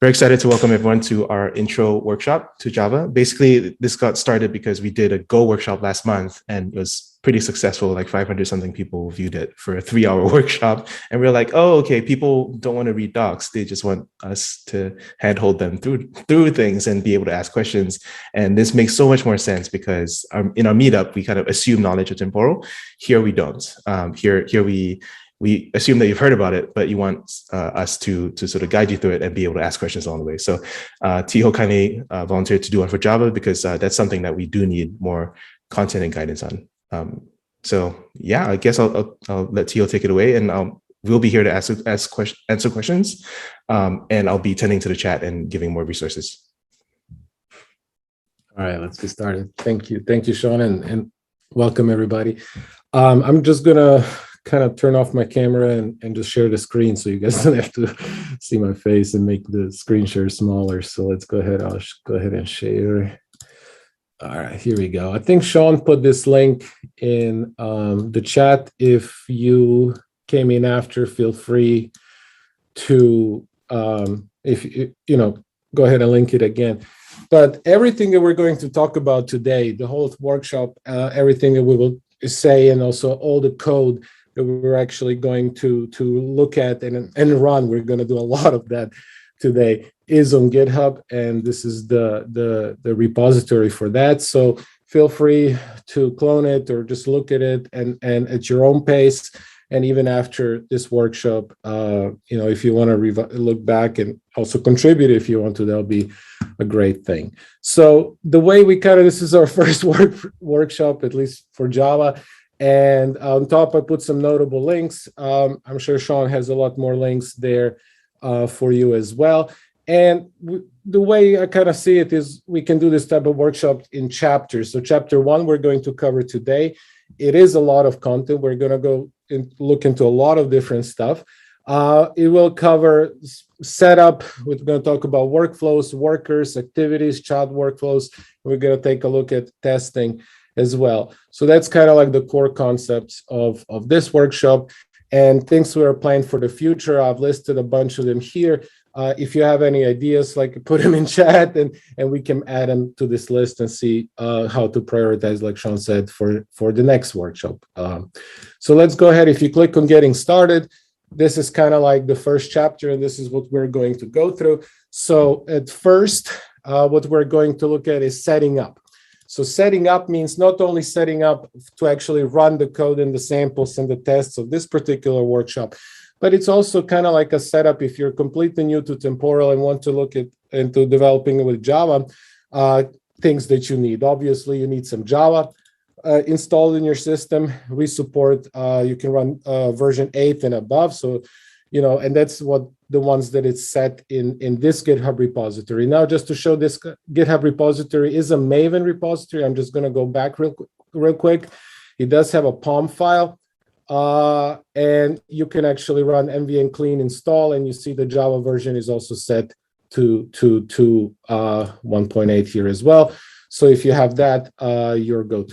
Very excited to welcome everyone to our intro workshop to Java. Basically, this got started because we did a Go workshop last month and it was pretty successful. Like 500 something people viewed it for a 3-hour workshop. And we were like, oh, okay, people don't want to read docs. They just want us to handhold them through things and be able to ask questions. And this makes so much more sense because in our meetup, we kind of assume knowledge of temporal. Here we don't. Here we assume that you've heard about it, but you want us to sort of guide you through it and be able to ask questions along the way. So Tiho kindly volunteered to do one for Java because that's something that we do need more content and guidance on. So yeah, I guess I'll let Tiho take it away, and we'll be here to answer questions, and I'll be tending to the chat and giving more resources. All right, let's get started. Thank you, Sean, and welcome everybody. I'm just gonna kind of turn off my camera and just share the screen so you guys don't have to see my face and make the screen share smaller. So let's go ahead. I'll go ahead and share. All right, here we go. I think Sean put this link in the chat. If you came in after, feel free to, if you know, go ahead and link it again. But everything that we're going to talk about today, the whole workshop, everything that we will say, and also all the code that we're actually going to look at and run, we're going to do a lot of that today, is on GitHub, and this is the repository for that. So feel free to clone it or just look at it and at your own pace. And even after this workshop, you know, if you want to look back and also contribute if you want to, that'll be a great thing. So the way we this is our first workshop, at least for Java. And on top, I put some notable links. I'm sure Sean has a lot more links there for you as well. And the way I kind of see it is we can do this type of workshop in chapters. So chapter 1, we're going to cover today. It is a lot of content. We're going to go and look into a lot of different stuff. It will cover setup. We're going to talk about workflows, workers, activities, child workflows. We're going to take a look at testing as well. So that's kind of like the core concepts of this workshop, and things we are planning for the future. I've listed a bunch of them here. If you have any ideas, like put them in chat and we can add them to this list and see how to prioritize, like Sean said, for the next workshop. So let's go ahead. If you click on getting started, this is kind of like the first chapter, and this is what we're going to go through. So at first, what we're going to look at is setting up. So setting up means not only setting up to actually run the code and the samples and the tests of this particular workshop, but it's also kind of like a setup if you're completely new to Temporal and want to look into developing with Java, things that you need. Obviously, you need some Java installed in your system. We support, you can run version 8 and above. So, you know, and that's what the ones that it's set in this GitHub repository. Now, just to show, this GitHub repository is a Maven repository. I'm just going to go back real quick. It does have a POM file, and you can actually run nvn clean install, and you see the Java version is also set to 1.8 here as well. So if you have that, you're good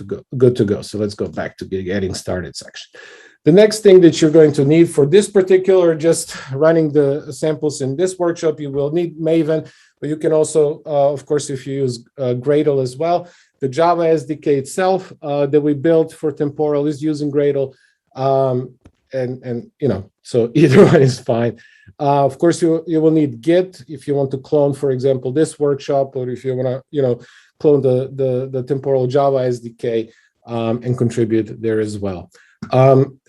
to go. So let's go back to the getting started section. The next thing that you're going to need for this particular, just running the samples in this workshop, you will need Maven, but you can also, of course, if you use Gradle as well. The Java SDK itself that we built for Temporal is using Gradle, and you know, so either one is fine. Of course, you will need Git if you want to clone, for example, this workshop, or if you want to, you know, clone the Temporal Java SDK and contribute there as well.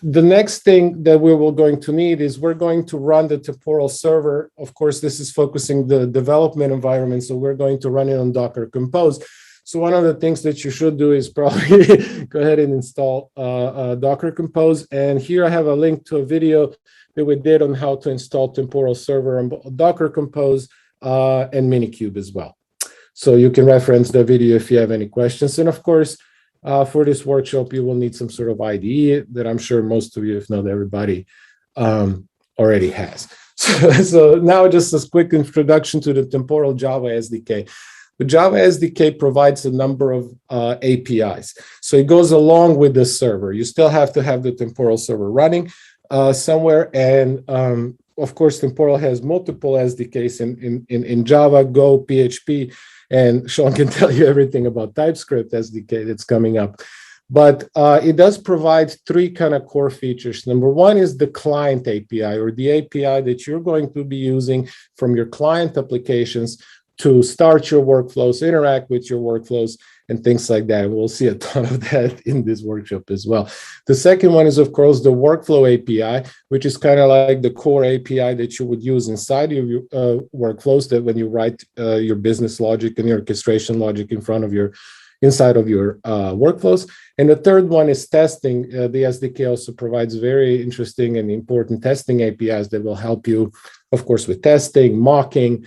The next thing that we will going to need is we're going to run the Temporal server. Of course, this is focusing the development environment, so we're going to run it on Docker Compose. So one of the things that you should do is probably go ahead and install Docker Compose. And here I have a link to a video that we did on how to install Temporal server on Docker Compose and Minikube as well. So you can reference the video if you have any questions. And of course, for this workshop, you will need some sort of IDE that I'm sure most of you, if not everybody, already has. So now just a quick introduction to the Temporal Java SDK. The Java SDK provides a number of APIs. So it goes along with the server. You still have to have the Temporal server running somewhere. And of course, Temporal has multiple SDKs in Java, Go, PHP, and Sean can tell you everything about TypeScript SDK that's coming up. But it does provide three kind of core features. Number one is the client API, or the API that you're going to be using from your client applications to start your workflows, interact with your workflows, and things like that. We'll see a ton of that in this workshop as well. The second one is, of course, the workflow API, which is kind of like the core API that you would use inside of your workflows, that when you write your business logic and your orchestration logic inside of your workflows. And the third one is testing. The SDK also provides very interesting and important testing APIs that will help you, of course, with testing, mocking,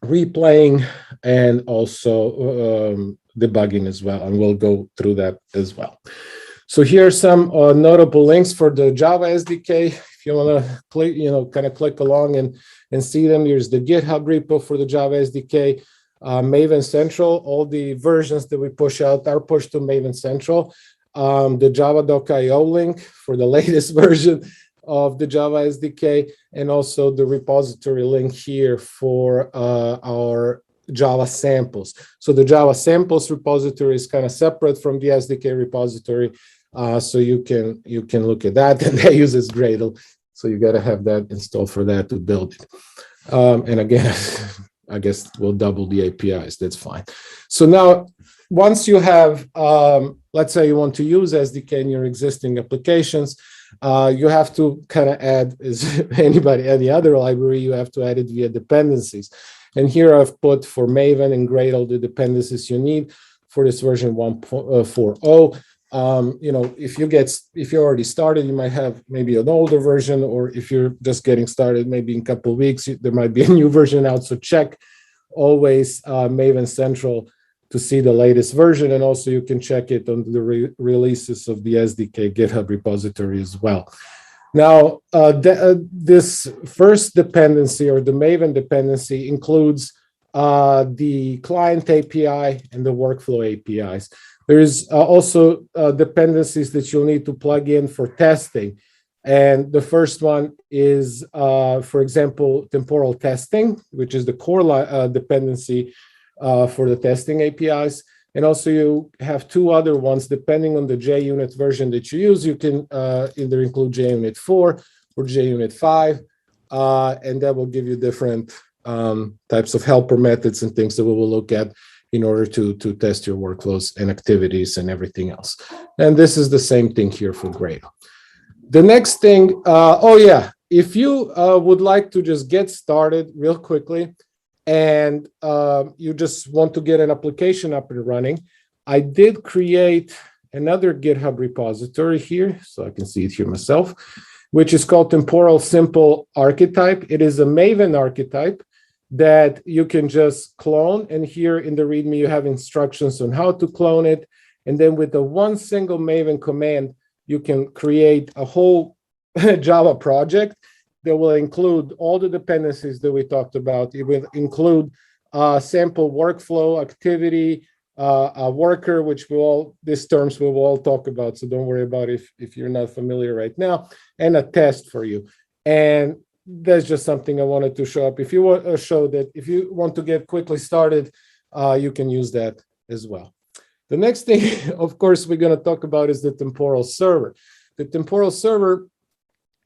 replaying, and also debugging as well. And we'll go through that as well. So here are some notable links for the Java SDK. If you want to click, kind of click along and see them, here's the GitHub repo for the Java SDK. Maven Central, all the versions that we push out are pushed to Maven Central. The java.io link for the latest version of the Java SDK, and also the repository link here for our Java samples. So the Java samples repository is kind of separate from the SDK repository, so you can look at that, and that uses Gradle. So you got to have that installed for that to build it. And again, I guess we'll double the APIs. That's fine. So now, once you have, let's say you want to use SDK in your existing applications, you have to kind of add, as any other library, you have to add it via dependencies. And here I've put for Maven and Gradle the dependencies you need for this version 1.40. If you're already started, you might have maybe an older version, or if you're just getting started, maybe in a couple of weeks, there might be a new version out. So check always Maven Central to see the latest version. And also you can check it on the releases of the SDK GitHub repository as well. Now, this first dependency, or the Maven dependency, includes the client API and the workflow APIs. There's also dependencies that you'll need to plug in for testing. And the first one is, for example, temporal testing, which is the core dependency for the testing APIs. And also you have two other ones, depending on the JUnit version that you use. You can either include JUnit 4 or JUnit 5, and that will give you different types of helper methods and things that we will look at in order to test your workflows and activities and everything else. And this is the same thing here for Gradle. The next thing, if you would like to just get started real quickly, and you just want to get an application up and running, I did create another GitHub repository here, so I can see it here myself, which is called Temporal Simple Archetype. It is a Maven archetype that you can just clone. And here in the README, you have instructions on how to clone it. And then with the one single Maven command, you can create a whole Java project that will include all the dependencies that we talked about. It will include sample workflow, activity, a worker, which these terms we will all talk about. So don't worry about it if you're not familiar right now, and a test for you. And that's just something I wanted to show up. If you want to show that, if you want to get quickly started, you can use that as well. The next thing, of course, we're going to talk about is the temporal server. The temporal server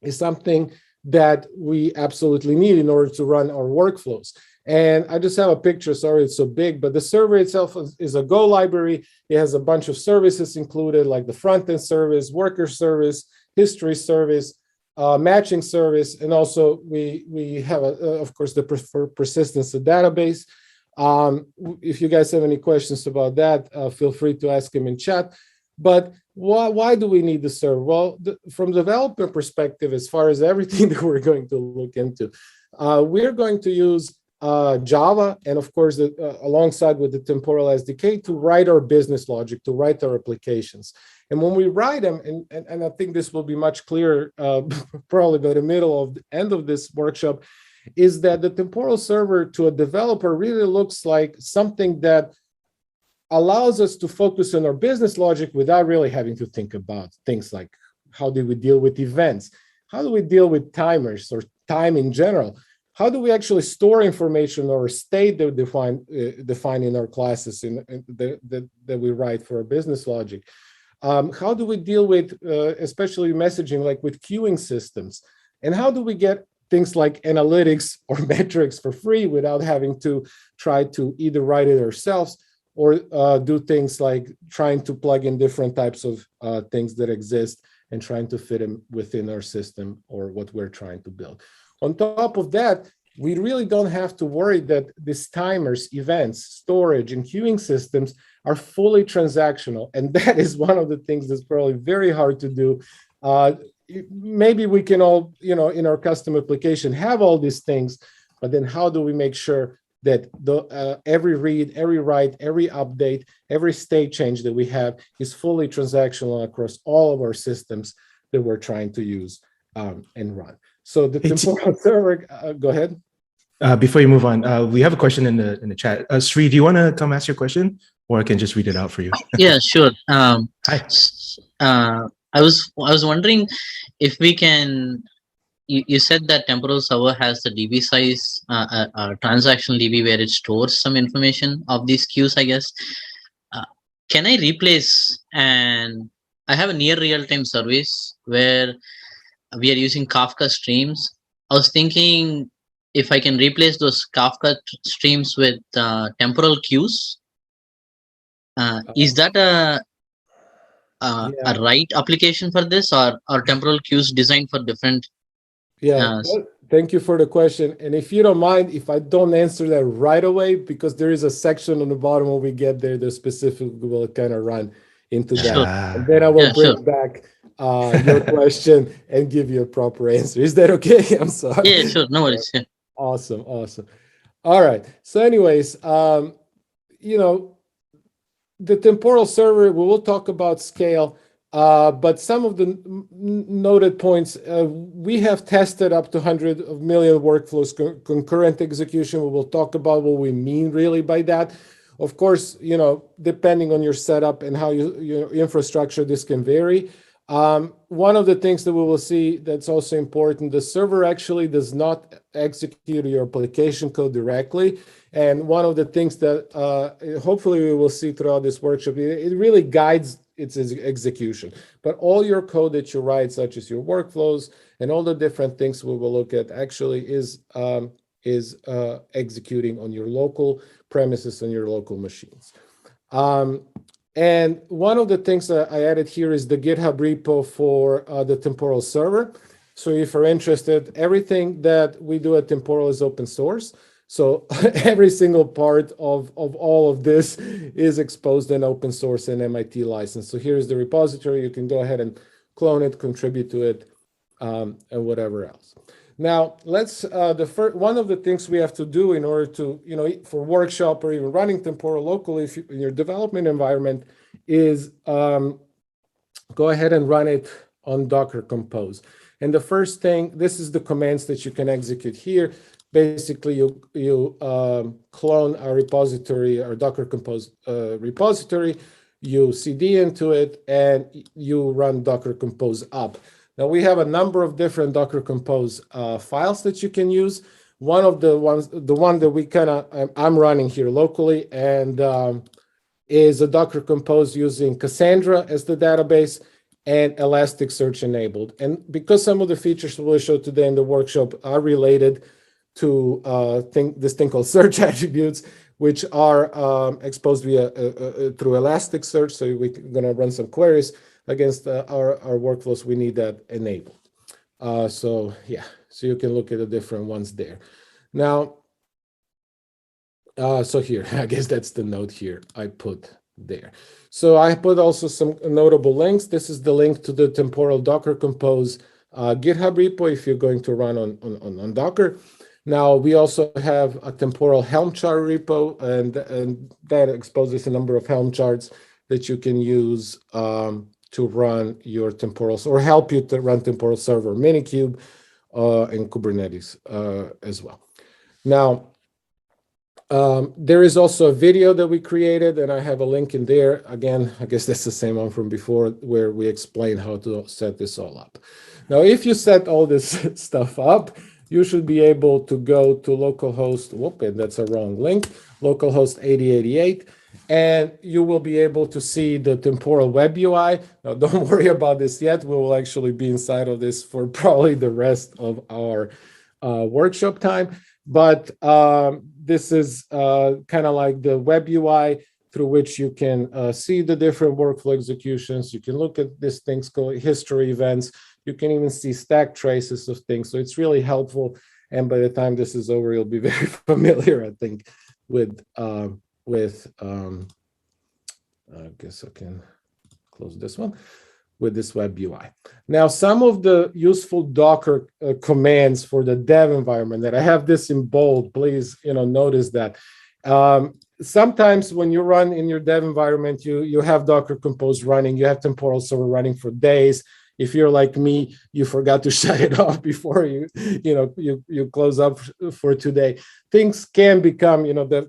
is something that we absolutely need in order to run our workflows. And I just have a picture, sorry it's so big, but the server itself is a Go library. It has a bunch of services included, like the front-end service, worker service, history service, matching service, and also we have, of course, the persistence of database. If you guys have any questions about that, feel free to ask them in chat. But why do we need the server? Well, from the developer perspective, as far as everything that we're going to look into, we're going to use Java, and of course, alongside with the Temporal SDK, to write our business logic, to write our applications. And when we write them, and I think this will be much clearer probably by the end of this workshop, is that the temporal server to a developer really looks like something that allows us to focus on our business logic without really having to think about things like how do we deal with events, how do we deal with timers or time in general? How do we actually store information or state that define in our classes that we write for our business logic? How do we deal with, especially messaging, like with queuing systems? And how do we get things like analytics or metrics for free without having to try to either write it ourselves or do things like trying to plug in different types of things that exist and trying to fit them within our system or what we're trying to build. On top of that, we really don't have to worry that these timers, events, storage, and queuing systems are fully transactional. And that is one of the things that's probably very hard to do. Maybe we can all, in our custom application have all these things, but then how do we make sure that every read, every write, every update, every state change that we have is fully transactional across all of our systems that we're trying to use and run. So the temporal server, go ahead. Before you move on, we have a question in the chat. Sri, do you want to come ask your question, or I can just read it out for you? Yeah, sure. Hi. I was wondering if we can. You said that temporal server has the DB size, transactional DB, where it stores some information of these queues, I guess. Can I replace, and I have a near real-time service where we are using Kafka streams. I was thinking if I can replace those Kafka streams with temporal queues. Is that a right application for this, or are temporal queues designed for different? Well, thank you for the question. And if you don't mind, if I don't answer that right away, because there is a section on the bottom when we get there that specifically will kind of run into that. Sure. And then I will bring back your question and give you a proper answer. Is that okay? I'm sorry. Yeah, sure. No worries. Yeah. Awesome. All right. So anyways, the temporal server, we will talk about scale. But some of the noted points, we have tested up to 100 million workflows concurrent execution. We will talk about what we mean really by that. Of course, depending on your setup and how your infrastructure, this can vary. One of the things that we will see that's also important, the server actually does not execute your application code directly. And one of the things that hopefully we will see throughout this workshop, it really guides its execution. But all your code that you write, such as your workflows and all the different things we will look at, actually is executing on your local premises and your local machines. And one of the things that I added here is the GitHub repo for the temporal server. So if you're interested, everything that we do at Temporal is open source. So every single part of all of this is exposed in open source and MIT license. So here's the repository. You can go ahead and clone it, contribute to it, and whatever else. Now, let's one of the things we have to do in order to, for workshop or even running Temporal locally in your development environment is go ahead and run it on Docker Compose. And the first thing, this is the commands that you can execute here. Basically, you clone our repository, our Docker Compose repository, you CD into it, and you run Docker Compose up. Now, we have a number of different Docker Compose files that you can use. One of the one that we I'm running here locally, and is a Docker Compose using Cassandra as the database and Elasticsearch enabled. And because some of the features we'll show today in the workshop are related to this thing called search attributes, which are exposed via through Elasticsearch. So we're going to run some queries against our workflows. We need that enabled. So you can look at the different ones there. Now, so here, I guess that's the note here I put there. So I put also some notable links. This is the link to the Temporal Docker Compose GitHub repo if you're going to run on Docker. Now, we also have a Temporal Helm chart repo, and that exposes a number of Helm charts that you can use to run your Temporals or help you to run Temporal Server, Minikube, and Kubernetes as well. Now, there is also a video that we created, and I have a link in there. Again, I guess that's the same one from before, where we explain how to set this all up. Now, if you set all this stuff up, you should be able to go to localhost, whoop, and that's a wrong link, localhost 8088, and you will be able to see the temporal web UI. Now, don't worry about this yet. We will actually be inside of this for probably the rest of our workshop time. But this is kind of like the web UI through which you can see the different workflow executions. You can look at these things called history events. You can even see stack traces of things. So it's really helpful. And by the time this is over, you'll be very familiar, I think, with I guess I can close this one, with this web UI. Now, some of the useful Docker commands for the dev environment that I have this in bold, please, notice that. Sometimes when you run in your dev environment, you have Docker Compose running, you have Temporal Server running for days. If you're like me, you forgot to shut it off before you close up for today. Things can become,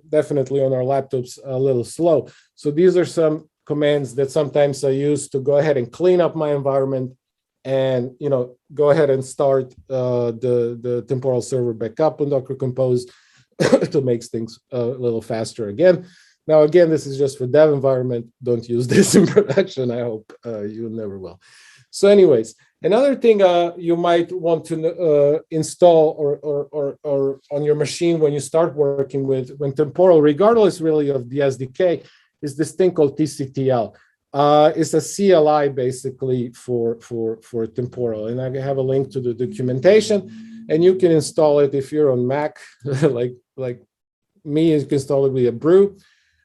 definitely on our laptops a little slow. So these are some commands that sometimes I use to go ahead and clean up my environment and, go ahead and start the temporal server back up on Docker Compose to make things a little faster again. Now, again, this is just for dev environment. Don't use this in production. I hope you never will. So anyways, another thing you might want to install or on your machine when you start working with temporal, regardless really of the SDK, is this thing called TCTL. It's a CLI basically for temporal, and I have a link to the documentation, and you can install it if you're on Mac, like me. You can install it via Brew,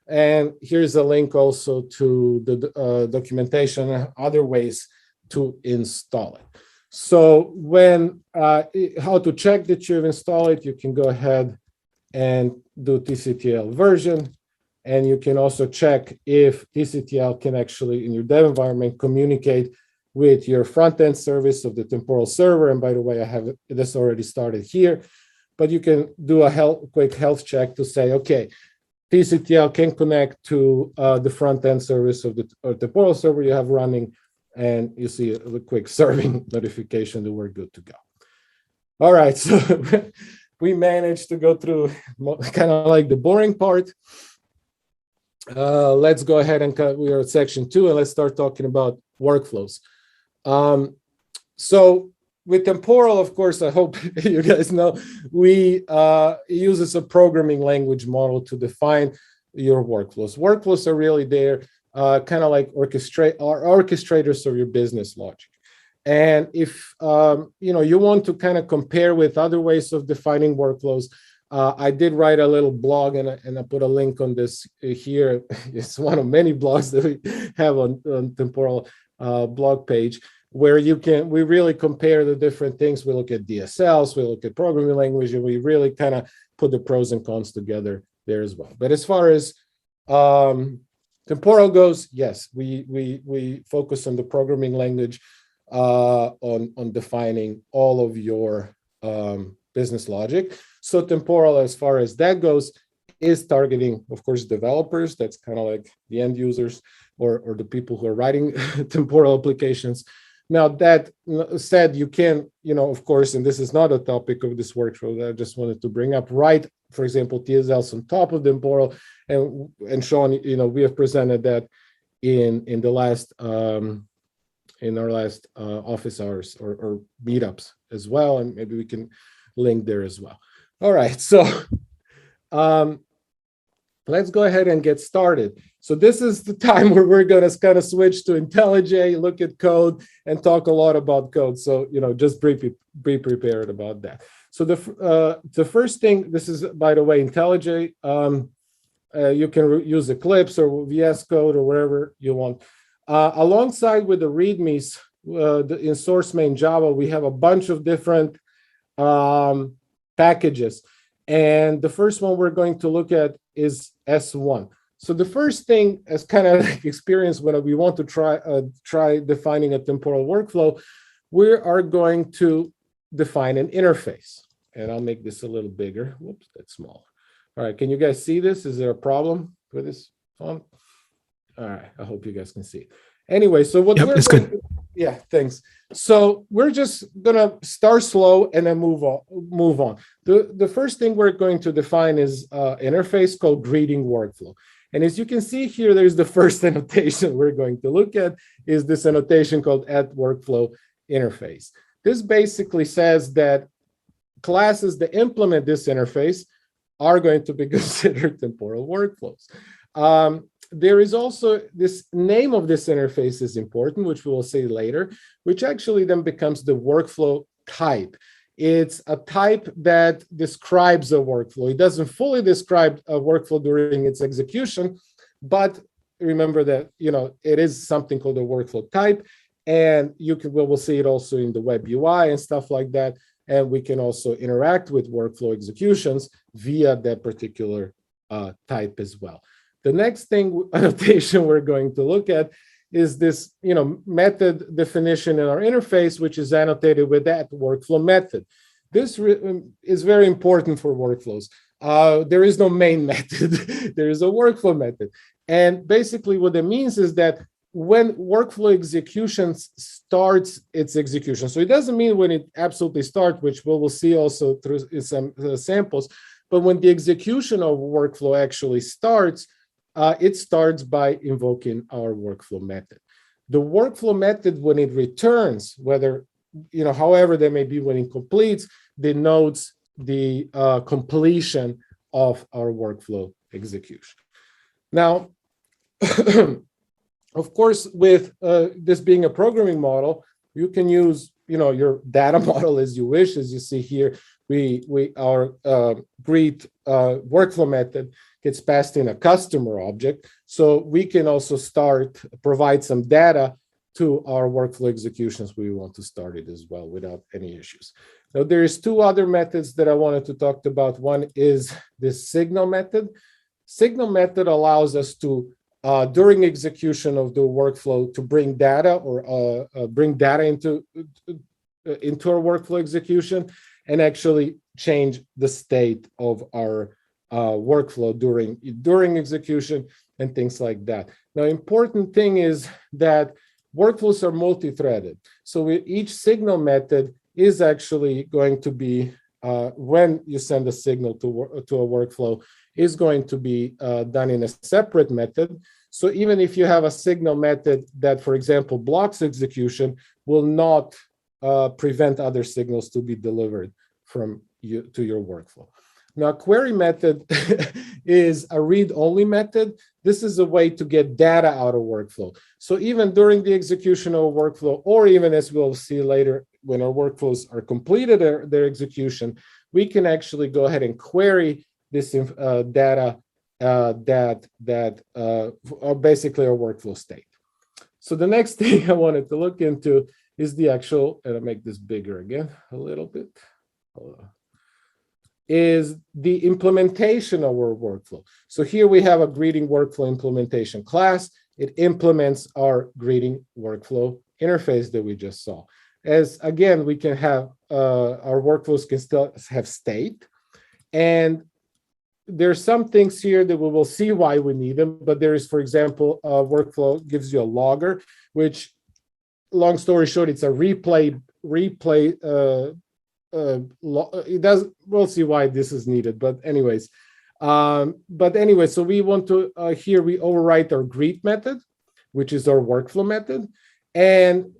and here's a link also to the documentation and other ways to install it. So when how to check that you've installed it, you can go ahead and do TCTL version. And you can also check if TCTL can actually, in your dev environment, communicate with your front-end service of the temporal server. And by the way, I have this already started here. But you can do a quick health check to say, okay, TCTL can connect to the front-end service of the temporal server you have running. And you see a quick serving notification that we're good to go. All right, so we managed to go through kind of like the boring part. Let's go ahead and we are at section 2, and let's start talking about workflows. So with temporal, of course, I hope you guys know, we uses a programming language model to define your workflows. Workflows are really there, kind of like orchestrators of your business logic. And if you want to kind of compare with other ways of defining workflows, I did write a little blog, and I put a link on this here. It's one of many blogs that we have on temporal blog page, where we really compare the different things. We look at DSLs, we look at programming language, and we really kind of put the pros and cons together there as well. But as far as temporal goes, yes, we focus on the programming language on defining all of your business logic. So temporal, as far as that goes, is targeting, of course, developers. That's kind of like the end users or the people who are writing temporal applications. Now, that said, you can, of course, and this is not a topic of this workshop that I just wanted to bring up, write, for example, TSLs on top of temporal. And Sean, we have presented that in the last in our last office hours or meetups as well, and maybe we can link there as well. All right, so let's go ahead and get started. So this is the time where we're going to kind of switch to IntelliJ, look at code, and talk a lot about code. So just be prepared about that. So the first thing, this is, by the way, IntelliJ. You can use Eclipse or VS Code or whatever you want. Alongside with the READMEs in source main Java, we have a bunch of different packages. And the first one we're going to look at is S1. So the first thing, as kind of like experience when we want to try defining a temporal workflow, we are going to define an interface. And I'll make this a little bigger. Whoops, that's small. All right, can you guys see this? Is there a problem with this font? All right, I hope you guys can see it. Anyway, so what it's good. Yeah, thanks. So we're just gonna start slow and then move on. The first thing we're going to define is interface called greeting workflow. And as you can see here, there's the first annotation we're going to look at is this annotation called @workflow interface. This basically says that classes that implement this interface are going to be considered temporal workflows. There is also this name of this interface is important, which we will see later, which actually then becomes the workflow type. It's a type that describes a workflow. It doesn't fully describe a workflow during its execution, but remember that it is something called a workflow type, and we'll see it also in the web UI and stuff like that. And we can also interact with workflow executions via that particular type as well. The next annotation we're going to look at is this, method definition in our interface, which is annotated with that workflow method. This is very important for workflows. There is no main method. There is a workflow method. And basically what it means is that when workflow execution starts its execution, so it doesn't mean when it absolutely starts, which we will see also through some samples, but when the execution of workflow actually starts, it starts by invoking our workflow method. The workflow method, when it returns, whether, however that may be when it completes, denotes the completion of our workflow execution. Now, of course, with this being a programming model, you can use your data model as you wish. As you see here, our greet workflow method gets passed in a customer object, so we can also provide some data to our workflow executions. We want to start it as well without any issues. Now, there's two other methods that I wanted to talk about. One is this signal method. Signal method allows us to during execution of the workflow to bring data or bring data into our workflow execution and actually change the state of our workflow during execution and things like that. Now, important thing is that workflows are multi-threaded. So each signal method is actually going to be, when you send a signal to a workflow, is going to be done in a separate method. So even if you have a signal method that, for example, blocks execution, will not prevent other signals to be delivered from you to your workflow. Now, query method is a read-only method. This is a way to get data out of workflow. So even during the execution of a workflow, or even as we'll see later, when our workflows are completed their execution, we can actually go ahead and query this data that are basically our workflow state. So the next thing I wanted to look into is the actual, and I'll make this bigger again a little bit, is the implementation of our workflow. So here we have a greeting workflow implementation class. It implements our greeting workflow interface that we just saw. As again, we can have our workflows can still have state, and there's some things here that we will see why we need them, but there is, for example, a workflow gives you a logger, which, long story short, it's a replay. It does. We'll see why this is needed, but anyways, so we want to here we overwrite our greet method, which is our workflow method, and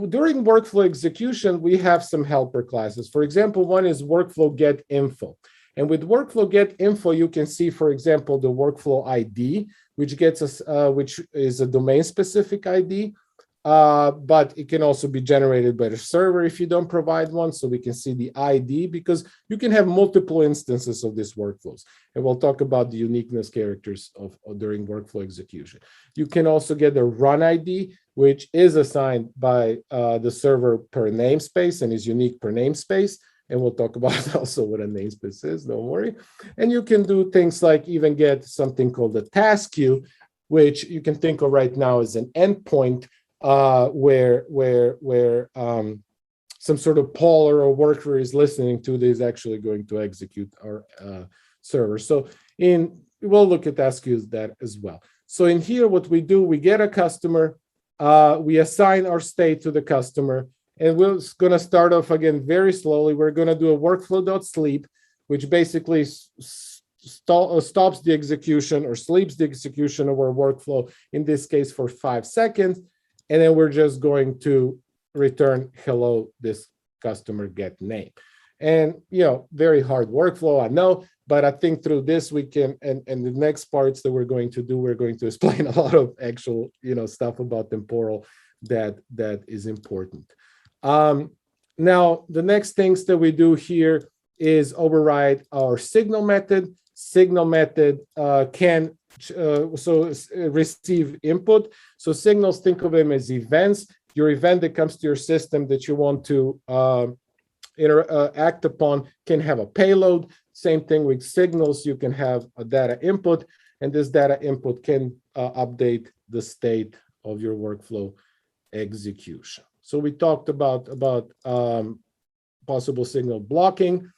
during workflow execution we have some helper classes. For example, one is workflow get info. And with workflow get info, you can see, for example, the workflow ID, which gets us, which is a domain-specific ID, but it can also be generated by the server if you don't provide one. So we can see the ID because you can have multiple instances of these workflows. And we'll talk about the uniqueness characters of during workflow execution. You can also get the run ID, which is assigned by the server per namespace and is unique per namespace. And we'll talk about also what a namespace is, don't worry. And you can do things like even get something called a task queue, which you can think of right now as an endpoint where some sort of poller or worker is listening to this actually going to execute our server. So we'll look at task queues that as well. So in here, what we do, we get a customer, we assign our state to the customer, and we're going to start off again very slowly. We're going to do a workflow.sleep, which basically stops the execution or sleeps the execution of our workflow, in this case for 5 seconds. And then we're just going to return, hello, this customer get name. And, very hard workflow, I know, but I think through this we can, and the next parts that we're going to do, we're going to explain a lot of actual, stuff about temporal that is important. Now, the next things that we do here is override our signal method. Signal method can receive input. So signals, think of them as events. Your event that comes to your system that you want to act upon can have a payload. Same thing with signals. You can have a data input, and this data input can update the state of your workflow execution. So we talked about possible signal blocking.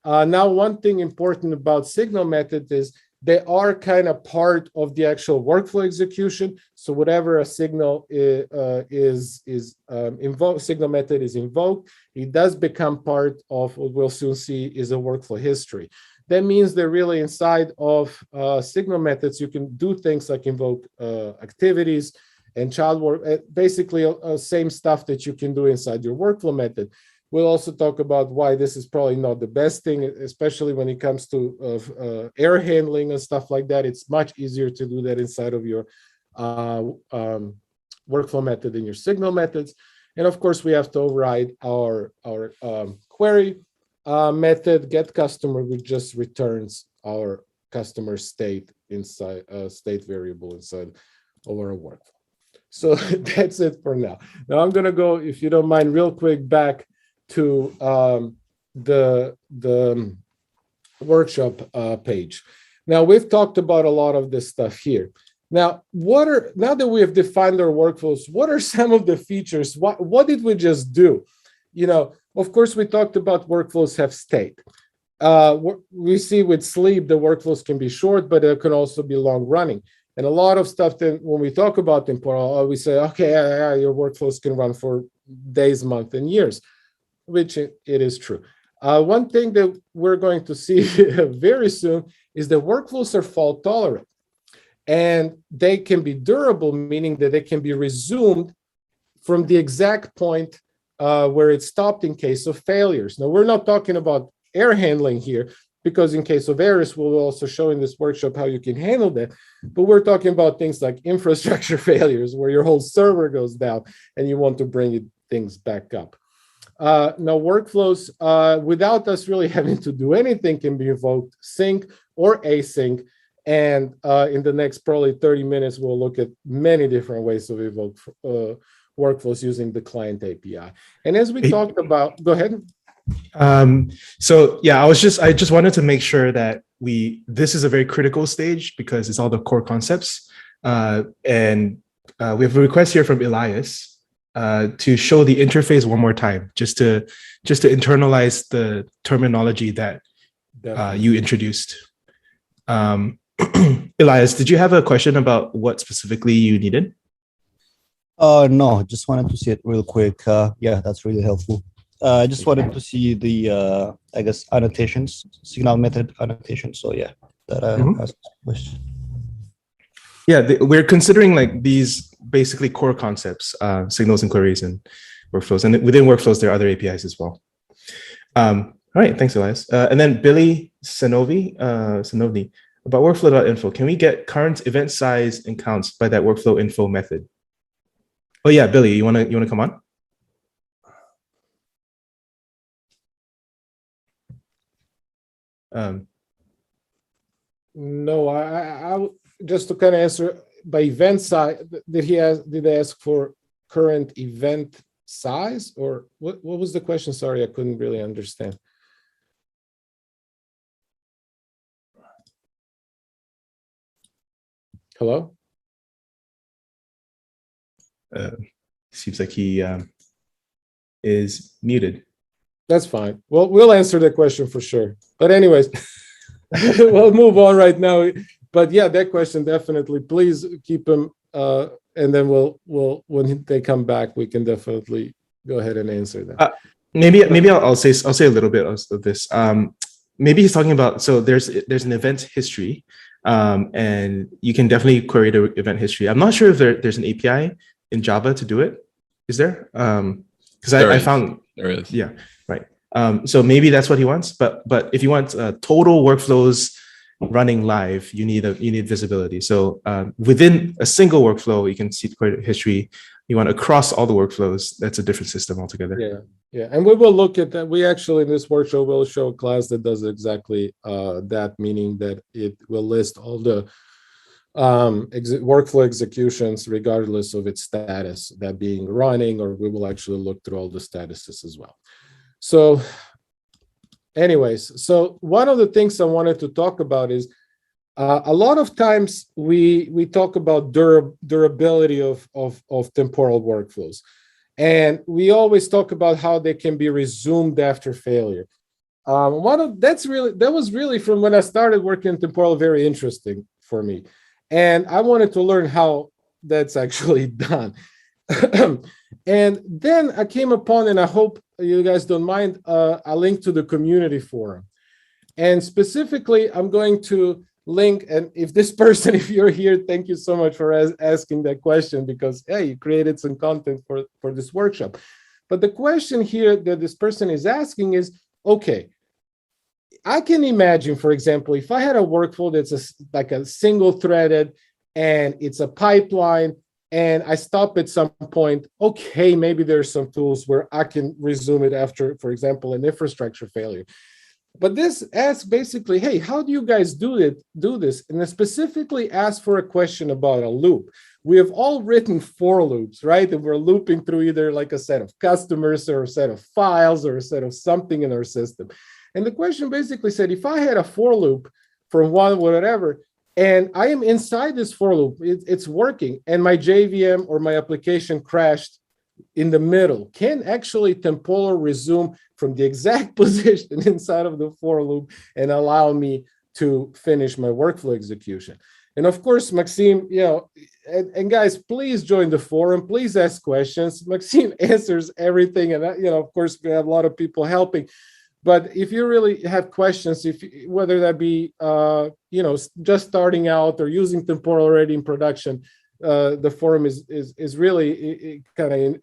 Now, one thing important about signal method is they are kind of part of the actual workflow execution. So whatever a signal is invoked, signal method is invoked, it does become part of what we'll soon see is a workflow history. That means they're really inside of signal methods. You can do things like invoke activities and child work, basically same stuff that you can do inside your workflow method. We'll also talk about why this is probably not the best thing, especially when it comes to error handling and stuff like that. It's much easier to do that inside of your workflow method in your signal methods. And of course, we have to override our query method, get customer, which just returns our customer state inside state variable inside of our workflow. So that's it for now. Now I'm going to go, if you don't mind, real quick back to the workshop page. Now we've talked about a lot of this stuff here. Now, now that we have defined our workflows, what are some of the features? What did we just do? Of course, we talked about workflows have state. We see with sleep, the workflows can be short, but it can also be long running. And a lot of stuff that when we talk about temporal, we say, okay, your workflows can run for days, months, and years, which it is true. One thing that we're going to see very soon is that workflows are fault tolerant, and they can be durable, meaning that they can be resumed from the exact point where it stopped in case of failures. Now, we're not talking about error handling here, because in case of errors, we'll also show in this workshop how you can handle that. But we're talking about things like infrastructure failures, where your whole server goes down and you want to bring things back up. Now, workflows, without us really having to do anything, can be invoked sync or async. And in the next probably 30 minutes, we'll look at many different ways to evoke workflows using the client API. And as we talked about, go ahead. So yeah, I just wanted to make sure that this is a very critical stage because it's all the core concepts. And we have a request here from Elias to show the interface one more time, just to internalize the terminology that you introduced. Elias, did you have a question about what specifically you needed? No, just wanted to see it real quick. Yeah, that's really helpful. I just wanted to see the, I guess, annotations, signal method annotations. So yeah, that I asked the question. Yeah, we're considering like these basically core concepts, signals and queries and workflows. And within workflows, there are other APIs as well. All right, thanks, Elias. And then Billy Sanovni, about workflow.info. Can we get current event size and counts by that workflow info method? Oh yeah, Billy, you wanna come on? No, I just to kind of answer by event size. Did they ask for current event size, or what was the question? Sorry, I couldn't really understand. Hello? Seems like he is muted. That's fine. Well, we'll answer the question for sure. But anyways, we'll move on right now. But yeah, that question definitely. Please keep them and then we'll when they come back, we can definitely go ahead and answer them. Maybe I'll say a little bit of this. Maybe he's talking about, so there's an event history, and you can definitely query the event history. I'm not sure if there's an API in Java to do it. Is there? Because I found there is. Yeah, right. So maybe that's what he wants. But if you want total workflows running live, you need visibility. So within a single workflow, you can see the history. You want across all the workflows, that's a different system altogether. Yeah, and we will look at that. We actually in this workshop will show a class that does exactly that, meaning that it will list all the workflow executions regardless of its status, that being running, or we will actually look through all the statuses as well. So anyways, so one of the things I wanted to talk about is a lot of times we talk about durability of temporal workflows, and we always talk about how they can be resumed after failure. That was really from when I started working in temporal very interesting for me, and I wanted to learn how that's actually done. And then I came upon, and I hope you guys don't mind, a link to the community forum. And specifically, I'm going to link, and if this person, if you're here, thank you so much for asking that question, because hey, you created some content for this workshop. But the question here that this person is asking is, okay, I can imagine, for example, if I had a workflow that's like a single threaded and it's a pipeline, and I stop at some point, okay, maybe there's some tools where I can resume it after, for example, an infrastructure failure. But this asks basically, hey, how do you guys do this? And I specifically ask for a question about a loop. We have all written for loops, right? And we're looping through either like a set of customers or a set of files or a set of something in our system. And the question basically said, if I had a for loop from one whatever, and I am inside this for loop, it's working, and my JVM or my application crashed in the middle, can actually temporal resume from the exact position inside of the for loop and allow me to finish my workflow execution? And of course, Maxime, and guys, please join the forum. Please ask questions. Maxime answers everything, and of course, we have a lot of people helping. But if you really have questions, whether that be just starting out or using temporal already in production, the forum is really kind of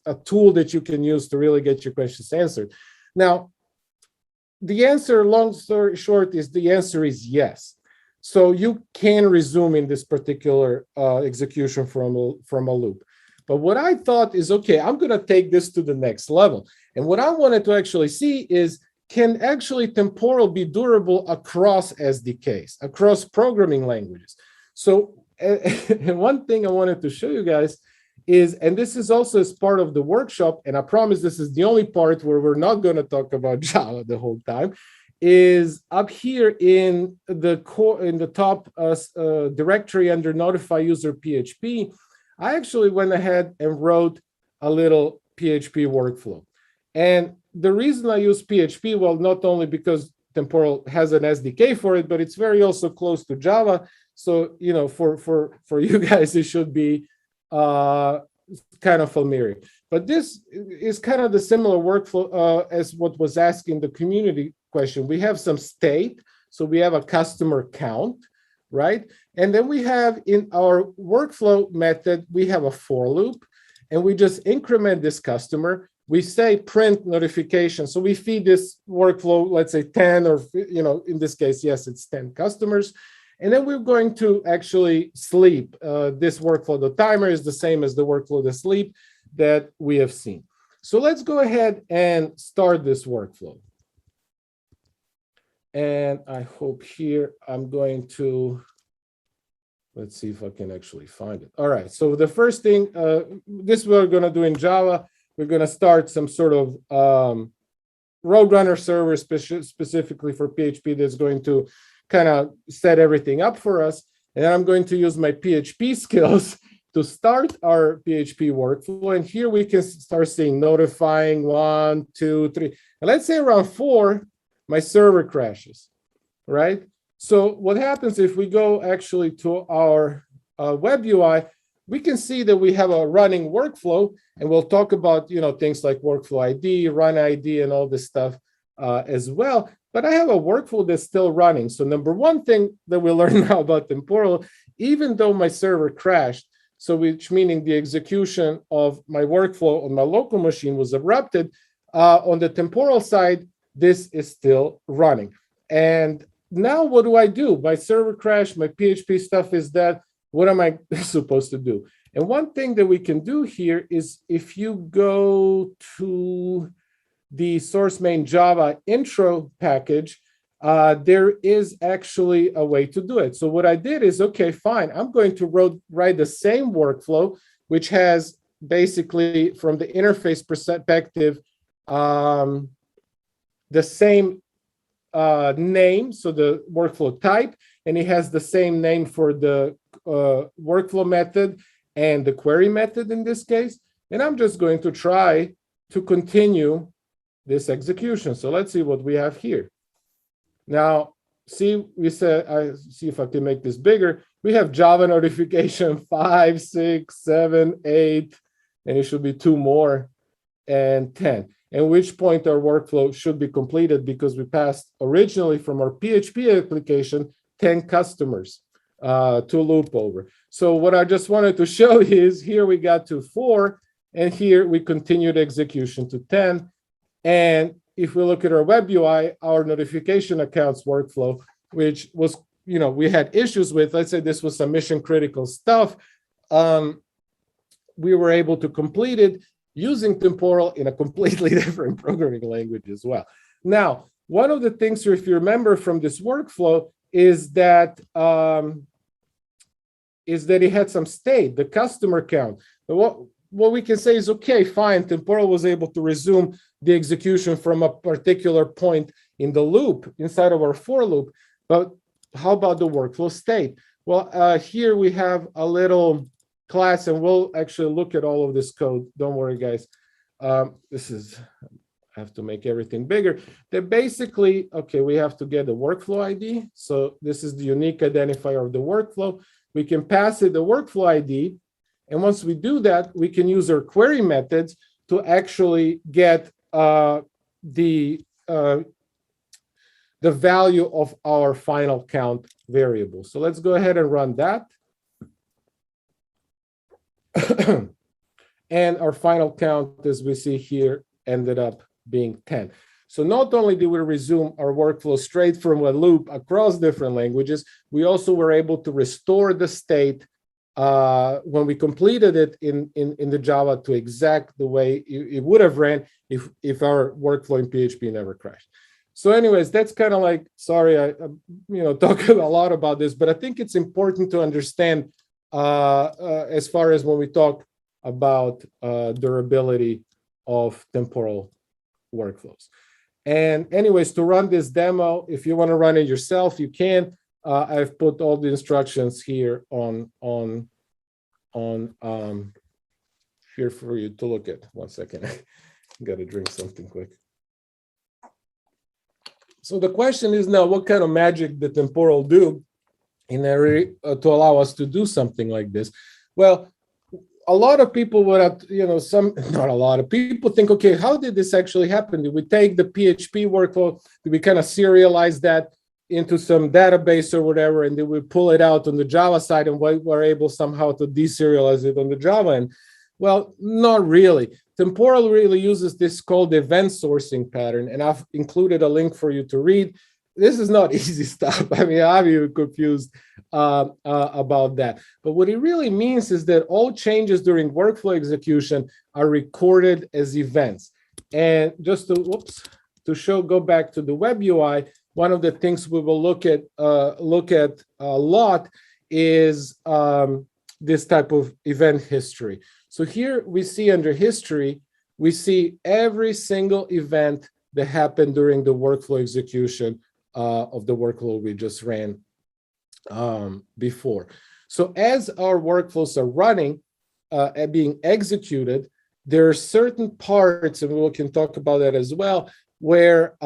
a tool that you can use to really get your questions answered. Now, the answer, long story short, is the answer is yes. So you can resume in this particular execution from a loop. But what I thought is, okay, I'm going to take this to the next level. And what I wanted to actually see is, can actually temporal be durable across SDKs, across programming languages? So and one thing I wanted to show you guys is, and this is also as part of the workshop, and I promise this is the only part where we're not going to talk about Java the whole time, is up here in the top directory under notify user PHP. I actually went ahead and wrote a little PHP workflow. And the reason I use PHP, well, not only because Temporal has an SDK for it, but it's very also close to Java. So, for you guys, it should be kind of familiar. But this is kind of the similar workflow as what was asked in the community question. We have some state. So we have a customer count, right? And then we have in our workflow method, we have a for loop, and we just increment this customer. We say print notification. So we feed this workflow, let's say 10, or, in this case, yes, it's 10 customers. And then we're going to actually sleep. This workflow, the timer is the same as the workflow, the sleep that we have seen. So let's go ahead and start this workflow. And I hope here I'm going to, let's see if I can actually find it. All right, so the first thing, this we're gonna do in Java. We're gonna start some sort of Roadrunner server specifically for PHP that's going to kind of set everything up for us. And I'm going to use my PHP skills to start our PHP workflow. And here we can start seeing notifying 1, 2, 3. And let's say around 4, my server crashes, right? So what happens if we go actually to our web UI, we can see that we have a running workflow, and we'll talk about, things like workflow ID, run ID, and all this stuff as well. But I have a workflow that's still running. So number one thing that we learn now about Temporal, even though my server crashed, so which meaning the execution of my workflow on my local machine was abrupted, on the Temporal side, this is still running. And now what do I do? My server crashed, my PHP stuff is dead. What am I supposed to do? And one thing that we can do here is if you go to the source main Java intro package, there is actually a way to do it. So what I did is, okay, fine, I'm going to write the same workflow, which has basically from the interface perspective, the same name, so the workflow type, and it has the same name for the workflow method and the query method in this case. And I'm just going to try to continue this execution. So let's see what we have here. Now, see, I see if I can make this bigger. We have Java notification 5, 6, 7, 8, and it should be 2 more, and 10. At which point our workflow should be completed because we passed originally from our PHP application 10 customers to loop over. So what I just wanted to show is here we got to 4, and here we continued execution to 10. And if we look at our web UI, our notification accounts workflow, which was, we had issues with, let's say this was some mission critical stuff, we were able to complete it using Temporal in a completely different programming language as well. Now, one of the things, if you remember from this workflow, is that it had some state, the customer count. What we can say is, okay, fine, Temporal was able to resume the execution from a particular point in the loop, inside of our for loop, but how about the workflow state? Well, here we have a little class, and we'll actually look at all of this code. Don't worry, guys. I have to make everything bigger. That basically, okay, we have to get the workflow ID. So this is the unique identifier of the workflow. We can pass it the workflow ID. And once we do that, we can use our query methods to actually get the value of our final count variable. So let's go ahead and run that. And our final count, as we see here, ended up being 10. So not only did we resume our workflow straight from a loop across different languages, we also were able to restore the state when we completed it in the Java to exact the way it would have ran if our workflow in PHP never crashed. So anyways, that's kind of like, sorry, I talk a lot about this, but I think it's important to understand as far as when we talk about durability of temporal workflows. And anyways, to run this demo, if you want to run it yourself, you can. I've put all the instructions here on here for you to look at. 1 second, got to drink something quick. So the question is now, what kind of magic did Temporal do in order to allow us to do something like this? Well, a lot of people would have, not a lot of people think, okay, how did this actually happen? Did we take the PHP workflow? Did we kind of serialize that into some database or whatever, and then we pull it out on the Java side, and we were able somehow to deserialize it on the Java end? Well, not really. Temporal really uses this called event sourcing pattern, and I've included a link for you to read. This is not easy stuff. I mean, I'm even confused about that. But what it really means is that all changes during workflow execution are recorded as events. And just to show, go back to the web UI, one of the things we will look at a lot is this type of event history. So here we see under history, we see every single event that happened during the workflow execution of the workflow we just ran before. So as our workflows are running and being executed, there are certain parts, and we can talk about that as well, where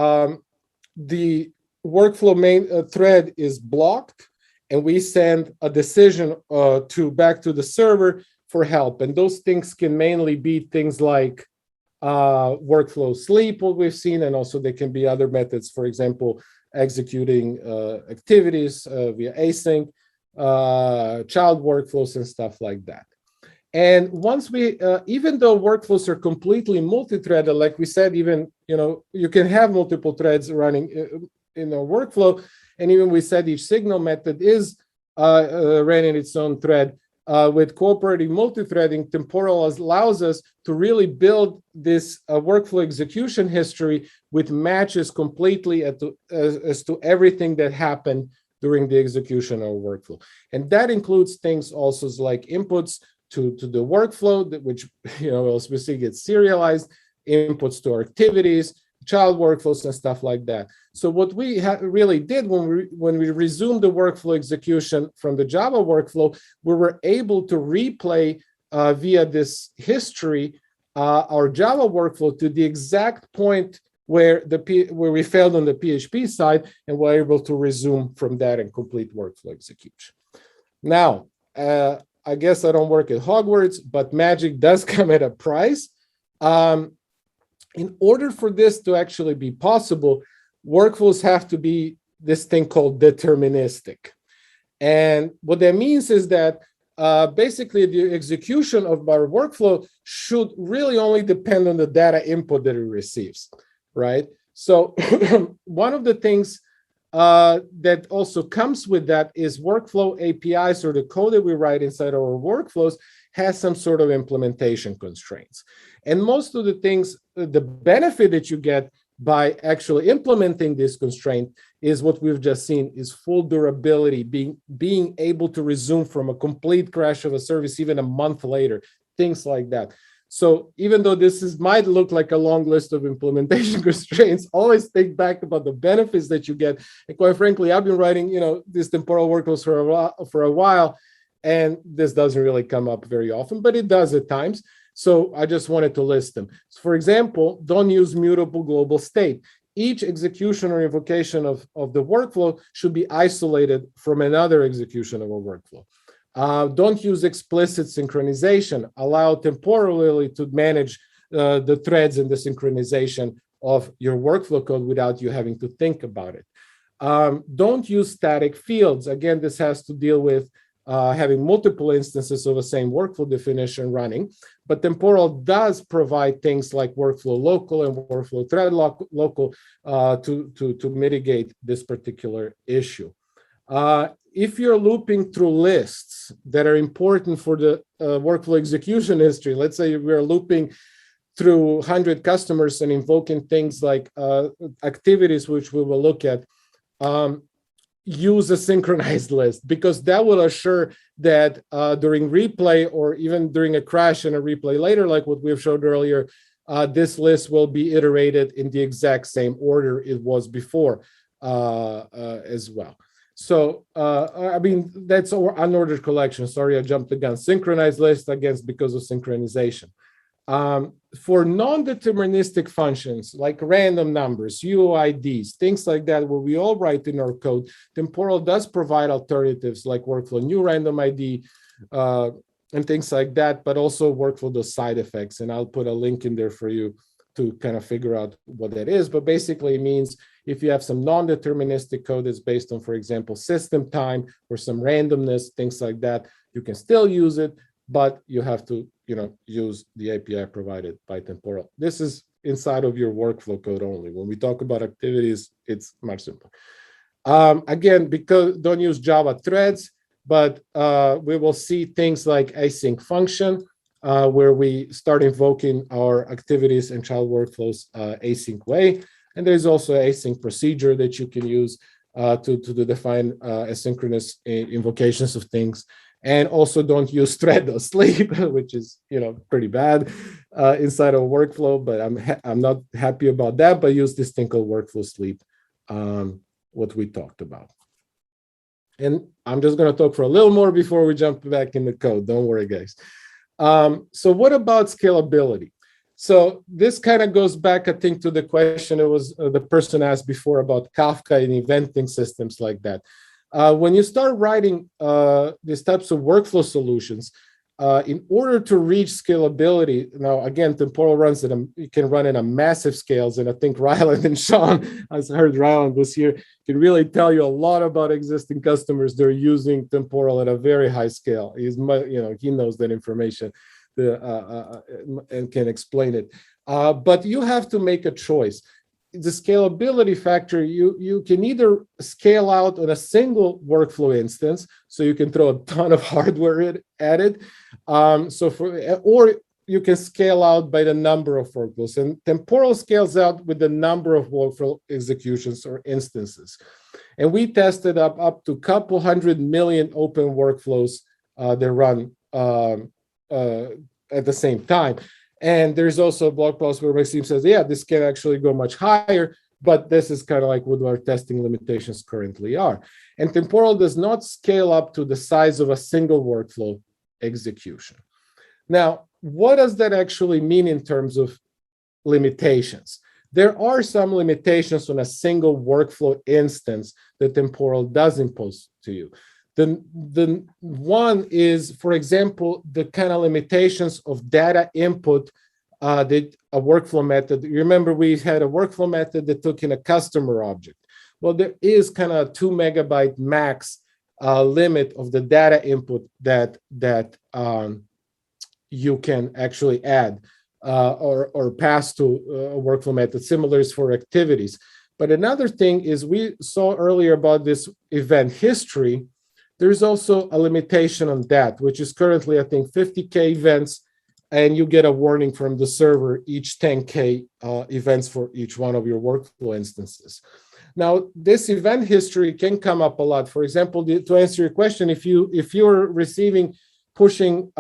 the workflow main thread is blocked, and we send a decision back to the server for help. And those things can mainly be things like workflow sleep, what we've seen, and also there can be other methods, for example, executing activities via async, child workflows and stuff like that. And once we, even though workflows are completely multi-threaded, like we said, even, you can have multiple threads running in a workflow. And even we said each signal method is running its own thread. With cooperative multi-threading, Temporal allows us to really build this workflow execution history with matches completely as to everything that happened during the execution of a workflow. And that includes things also like inputs to the workflow, which will specifically get serialized, inputs to our activities, child workflows and stuff like that. So what we really did when we resumed the workflow execution from the Java workflow, we were able to replay via this history our Java workflow to the exact point where we failed on the PHP side, and we're able to resume from that and complete workflow execution. Now, I guess I don't work at Hogwarts, but magic does come at a price. In order for this to actually be possible, workflows have to be this thing called deterministic. And what that means is that basically the execution of our workflow should really only depend on the data input that it receives, right? So one of the things that also comes with that is workflow APIs, or the code that we write inside our workflows has some sort of implementation constraints. And most of the things, the benefit that you get by actually implementing this constraint is what we've just seen, is full durability, being able to resume from a complete crash of a service even a month later, things like that. So even though might look like a long list of implementation constraints, always think back about the benefits that you get. And quite frankly, I've been writing, these temporal workflows for a while, and this doesn't really come up very often, but it does at times. So I just wanted to list them. So for example, don't use mutable global state. Each execution or invocation of the workflow should be isolated from another execution of a workflow. Don't use explicit synchronization. Allow temporally to manage the threads and the synchronization of your workflow code without you having to think about it. Don't use static fields. Again, this has to deal with having multiple instances of the same workflow definition running, but Temporal does provide things like workflow local and workflow thread local to mitigate this particular issue. If you're looping through lists that are important for the workflow execution history, let's say we're looping through 100 customers and invoking things like activities, which we will look at, use a synchronized list, because that will assure that during replay or even during a crash and a replay later, like what we've showed earlier, this list will be iterated in the exact same order it was before as well. So, I mean, that's our unordered collection. Sorry, I jumped the gun. Synchronized list, again, because of synchronization. For non-deterministic functions like random numbers, UIDs, things like that, where we all write in our code, Temporal does provide alternatives like workflow new random ID and things like that, but also workflow those side effects. And I'll put a link in there for you to kind of figure out what that is. But basically it means if you have some non-deterministic code that's based on, for example, system time or some randomness, things like that, you can still use it, but you have to use the API provided by Temporal. This is inside of your workflow code only. When we talk about activities, it's much simpler. Again, because don't use Java threads, but we will see things like async function, where we start invoking our activities and child workflows async way. And there's also async procedure that you can use to define asynchronous invocations of things. And also don't use thread or sleep, which is pretty bad inside of a workflow, but I'm not happy about that, but use this thing called workflow sleep, what we talked about. And I'm just going to talk for a little more before we jump back in the code. Don't worry, guys. So what about scalability? So this kind of goes back, I think, to the question it was the person asked before about Kafka and eventing systems like that. When you start writing these types of workflow solutions, in order to reach scalability, now again, Temporal runs at you can run in a massive scales, and I think Ryland and Sean, I heard Ryland was here, can really tell you a lot about existing customers. They're using Temporal at a very high scale. He knows that information and can explain it. But you have to make a choice. The scalability factor, you can either scale out on a single workflow instance, so you can throw a ton of hardware at it, or you can scale out by the number of workflows. And Temporal scales out with the number of workflow executions or instances. And we tested up to a couple 100 million open workflows that run at the same time. And there's also a blog post where Maxime says, yeah, this can actually go much higher, but this is kind of like what our testing limitations currently are. And Temporal does not scale up to the size of a single workflow execution. Now, what does that actually mean in terms of limitations? There are some limitations on a single workflow instance that Temporal does impose to you. The one is, for example, the kind of limitations of data input that a workflow method. You remember we had a workflow method that took in a customer object. Well, there is kind of a 2 megabyte max limit of the data input that you can actually add or pass to a workflow method. Similar is for activities. But another thing is we saw earlier about this event history. There's also a limitation on that, which is currently, I think, 50K events, and you get a warning from the server each 10K events for each one of your workflow instances. Now, this event history can come up a lot. For example, to answer your question, if you're pushing,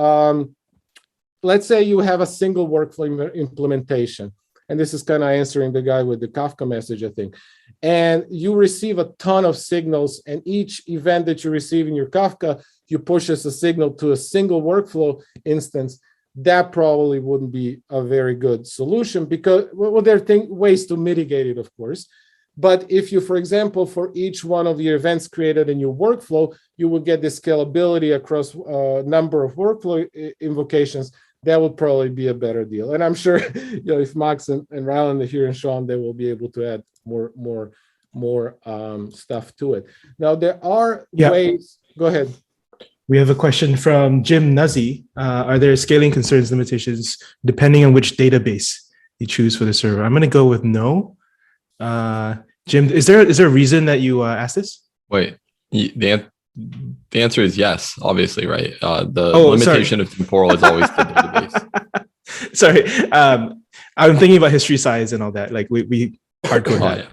let's say you have a single workflow implementation, and this is kind of answering the guy with the Kafka message, I think. And you receive a ton of signals, and each event that you receive in your Kafka, you push as a signal to a single workflow instance. That probably wouldn't be a very good solution because, well, there are ways to mitigate it, of course. But if you, for example, for each one of your events created in your workflow, you will get the scalability across a number of workflow invocations. That would probably be a better deal. And I'm sure, if Max and Ryland are here and Sean, they will be able to add more stuff to it. Now, there are ways. Go ahead. We have a question from Jim Nuzzi. Are there scaling concerns, limitations, depending on which database you choose for the server? I'm going to go with no. Jim, is there a reason that you asked this? Wait, the answer is yes, obviously, right? The limitation of Temporal is always the database. Sorry, I'm thinking about history size and all that. Like we hardcode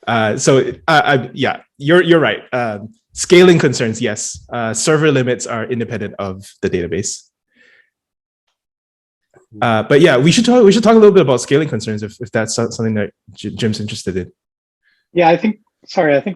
that. Yeah. You're right. Scaling concerns, yes. Server limits are independent of the database. But yeah, we should talk a little bit about scaling concerns if that's something that Jim's interested in. Yeah, I think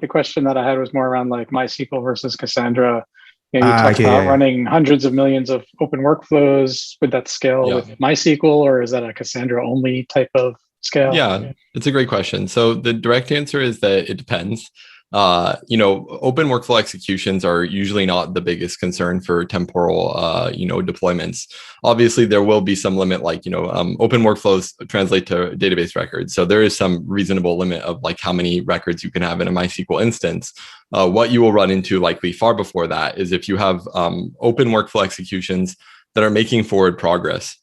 the question that I had was more around like MySQL versus Cassandra. You talked about running hundreds of millions of open workflows. Would that scale with MySQL, or is that a Cassandra only type of scale? Yeah, it's a great question. So the direct answer is that it depends. Open workflow executions are usually not the biggest concern for Temporal, deployments. Obviously, there will be some limit, like, open workflows translate to database records. So there is some reasonable limit of like how many records you can have in a MySQL instance. What you will run into likely far before that is if you have open workflow executions that are making forward progress.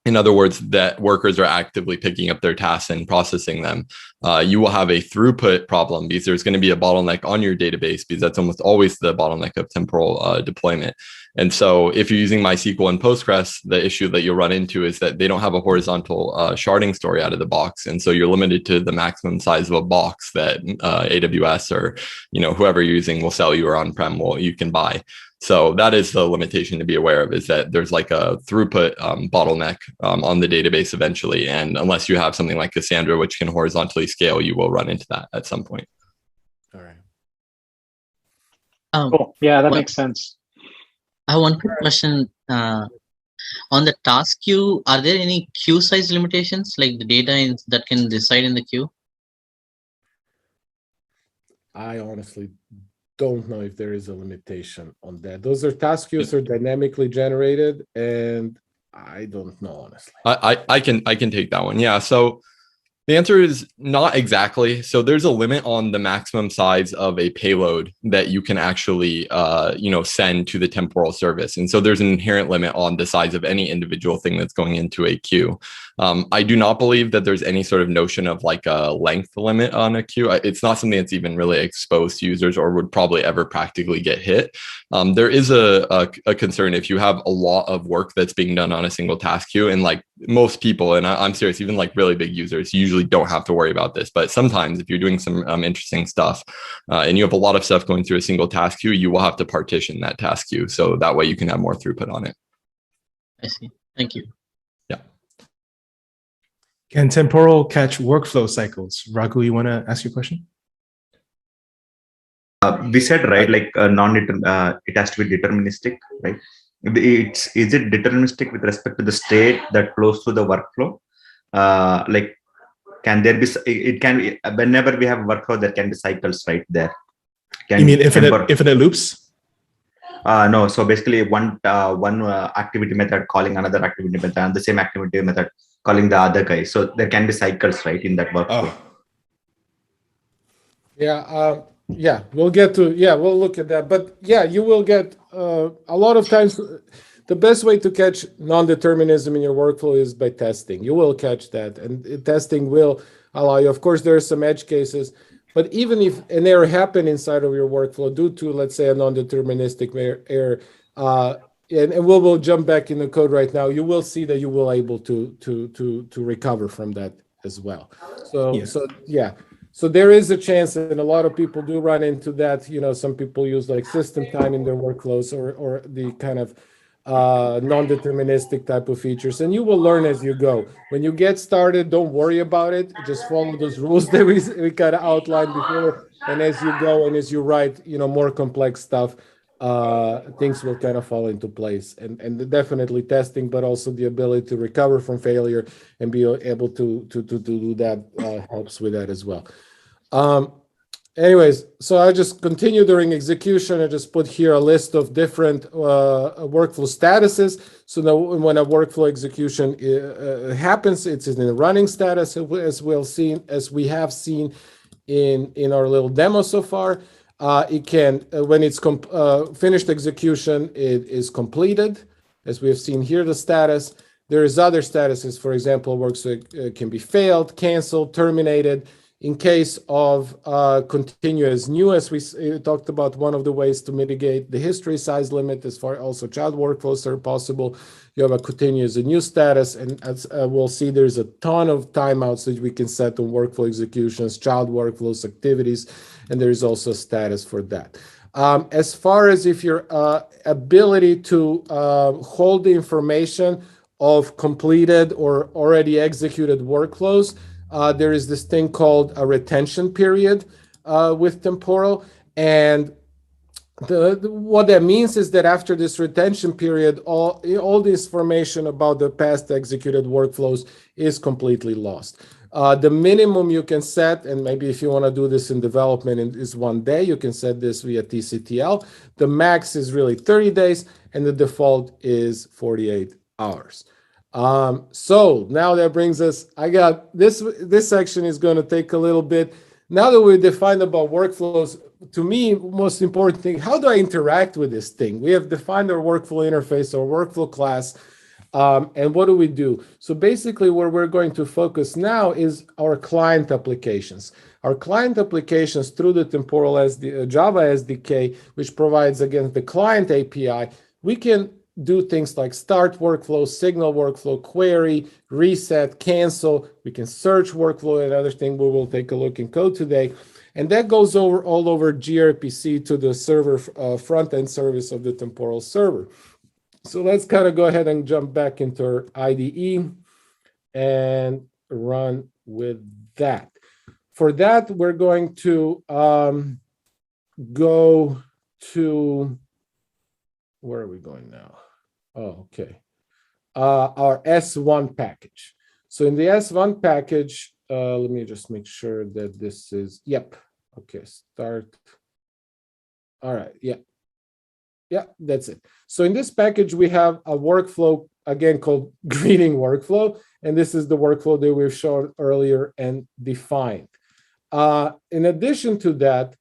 In other words, that workers are actively picking up their tasks and processing them. You will have a throughput problem because there's going to be a bottleneck on your database, because that's almost always the bottleneck of Temporal deployment. And so if you're using MySQL and Postgres, the issue that you'll run into is that they don't have a horizontal sharding story out of the box. And so you're limited to the maximum size of a box that AWS or whoever you're using will sell you, or on-prem you can buy. So that is the limitation to be aware of, is that there's like a throughput bottleneck on the database eventually. And unless you have something like Cassandra, which can horizontally scale, you will run into that at some point. All right. Cool. Yeah, that makes sense. I have one quick question. On the task queue, are there any queue size limitations, like the data that can reside in the queue? I honestly don't know if there is a limitation on that. Those are task queues are dynamically generated, and I don't know, honestly. I can take that one. Yeah. So the answer is not exactly. So there's a limit on the maximum size of a payload that you can actually, send to the temporal service. And so there's an inherent limit on the size of any individual thing that's going into a queue. I do not believe that there's any sort of notion of like a length limit on a queue. It's not something that's even really exposed to users or would probably ever practically get hit. There is a concern if you have a lot of work that's being done on a single task queue, and like most people, and I'm serious, even like really big users usually don't have to worry about this. But sometimes if you're doing some interesting stuff and you have a lot of stuff going through a single task queue, you will have to partition that task queue. So that way you can have more throughput on it. I see. Thank you. Yeah. Can temporal catch workflow cycles? Raghu, you want to ask your question? We said, right, like it has to be deterministic, right? Is it deterministic with respect to the state that flows through the workflow? Like, can there be? It can be whenever we have workflow, there can be cycles, right there. You mean infinite loops? No. So basically, one activity method calling another activity method, and the same activity method calling the other guy. So there can be cycles, right, in that workflow. Yeah. Yeah, we'll look at that. But yeah, you will get a lot of times. The best way to catch non-determinism in your workflow is by testing. You will catch that, and testing will allow you. Of course, there are some edge cases, but even if an error happened inside of your workflow due to, let's say, a non-deterministic error, and we will jump back in the code right now, you will see that you will able to recover from that as well. So there is a chance, and a lot of people do run into that. Some people use like system time in their workflows or the kind of non-deterministic type of features, and you will learn as you go. When you get started, don't worry about it. Just follow those rules that we kind of outlined before, and as you go and as you write, more complex stuff, things will kind of fall into place. And definitely testing, but also the ability to recover from failure and be able to do that helps with that as well. Anyways, so I just continue during execution. I just put here a list of different workflow statuses. So now when a workflow execution happens, it's in the running status, as we have seen in our little demo so far. It can, when it's finished execution, it is completed, as we have seen here, the status. There is other statuses, for example, works can be failed, canceled, terminated. In case of continue as new, as we talked about, one of the ways to mitigate the history size limit, as far also child workflows are possible. You have a continue as a new status, and as we'll see, there's a ton of timeouts that we can set on workflow executions, child workflows, activities, and there is also a status for that. As far as if your ability to hold the information of completed or already executed workflows, there is this thing called a retention period with temporal, and what that means is that after this retention period, all the information about the past executed workflows is completely lost. The minimum you can set, and maybe if you want to do this in development, is 1 day. You can set this via TCTL. The max is really 30 days, and the default is 48 hours. So now that brings us, I got this section is going to take a little bit. Now that we've defined about workflows, to me, most important thing, how do I interact with this thing? We have defined our workflow interface, our workflow class, and what do we do? So basically where we're going to focus now is our client applications. Our client applications through the Temporal Java SDK, which provides, again, the client API, we can do things like start workflow, signal workflow, query, reset, cancel. We can search workflow, and other thing we will take a look in code today. And that goes all over gRPC to the server front-end service of the Temporal server. So let's kind of go ahead and jump back into our IDE and run with that. For that, we're going to go to, where are we going now? Oh, okay. Our S1 package. So in the S1 package, let me just make sure that this is, yep. Okay, start. All right, yeah, that's it. So in this package, we have a workflow, again, called greeting workflow. And this is the workflow that we've shown earlier and defined. In addition to that,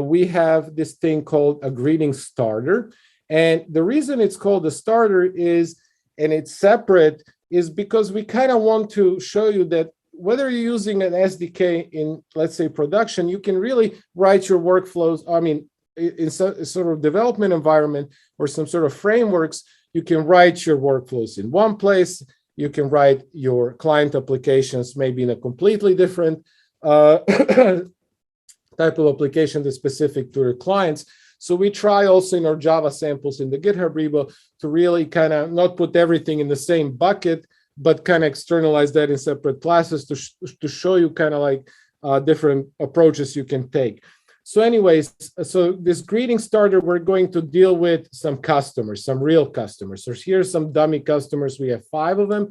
we have this thing called a greeting starter. And the reason it's called a starter is, and it's separate, is because we kind of want to show you that whether you're using an SDK in, let's say, production, you can really write your workflows. I mean, in some sort of development environment or some sort of frameworks, you can write your workflows in one place. You can write your client applications maybe in a completely different type of application that's specific to your clients. So we try also in our Java samples in the GitHub repo to really kind of not put everything in the same bucket, but kind of externalize that in separate classes to show you kind of like different approaches you can take. So anyways, so this greeting starter, we're going to deal with some customers, some real customers. So here's some dummy customers. We have 5 of them,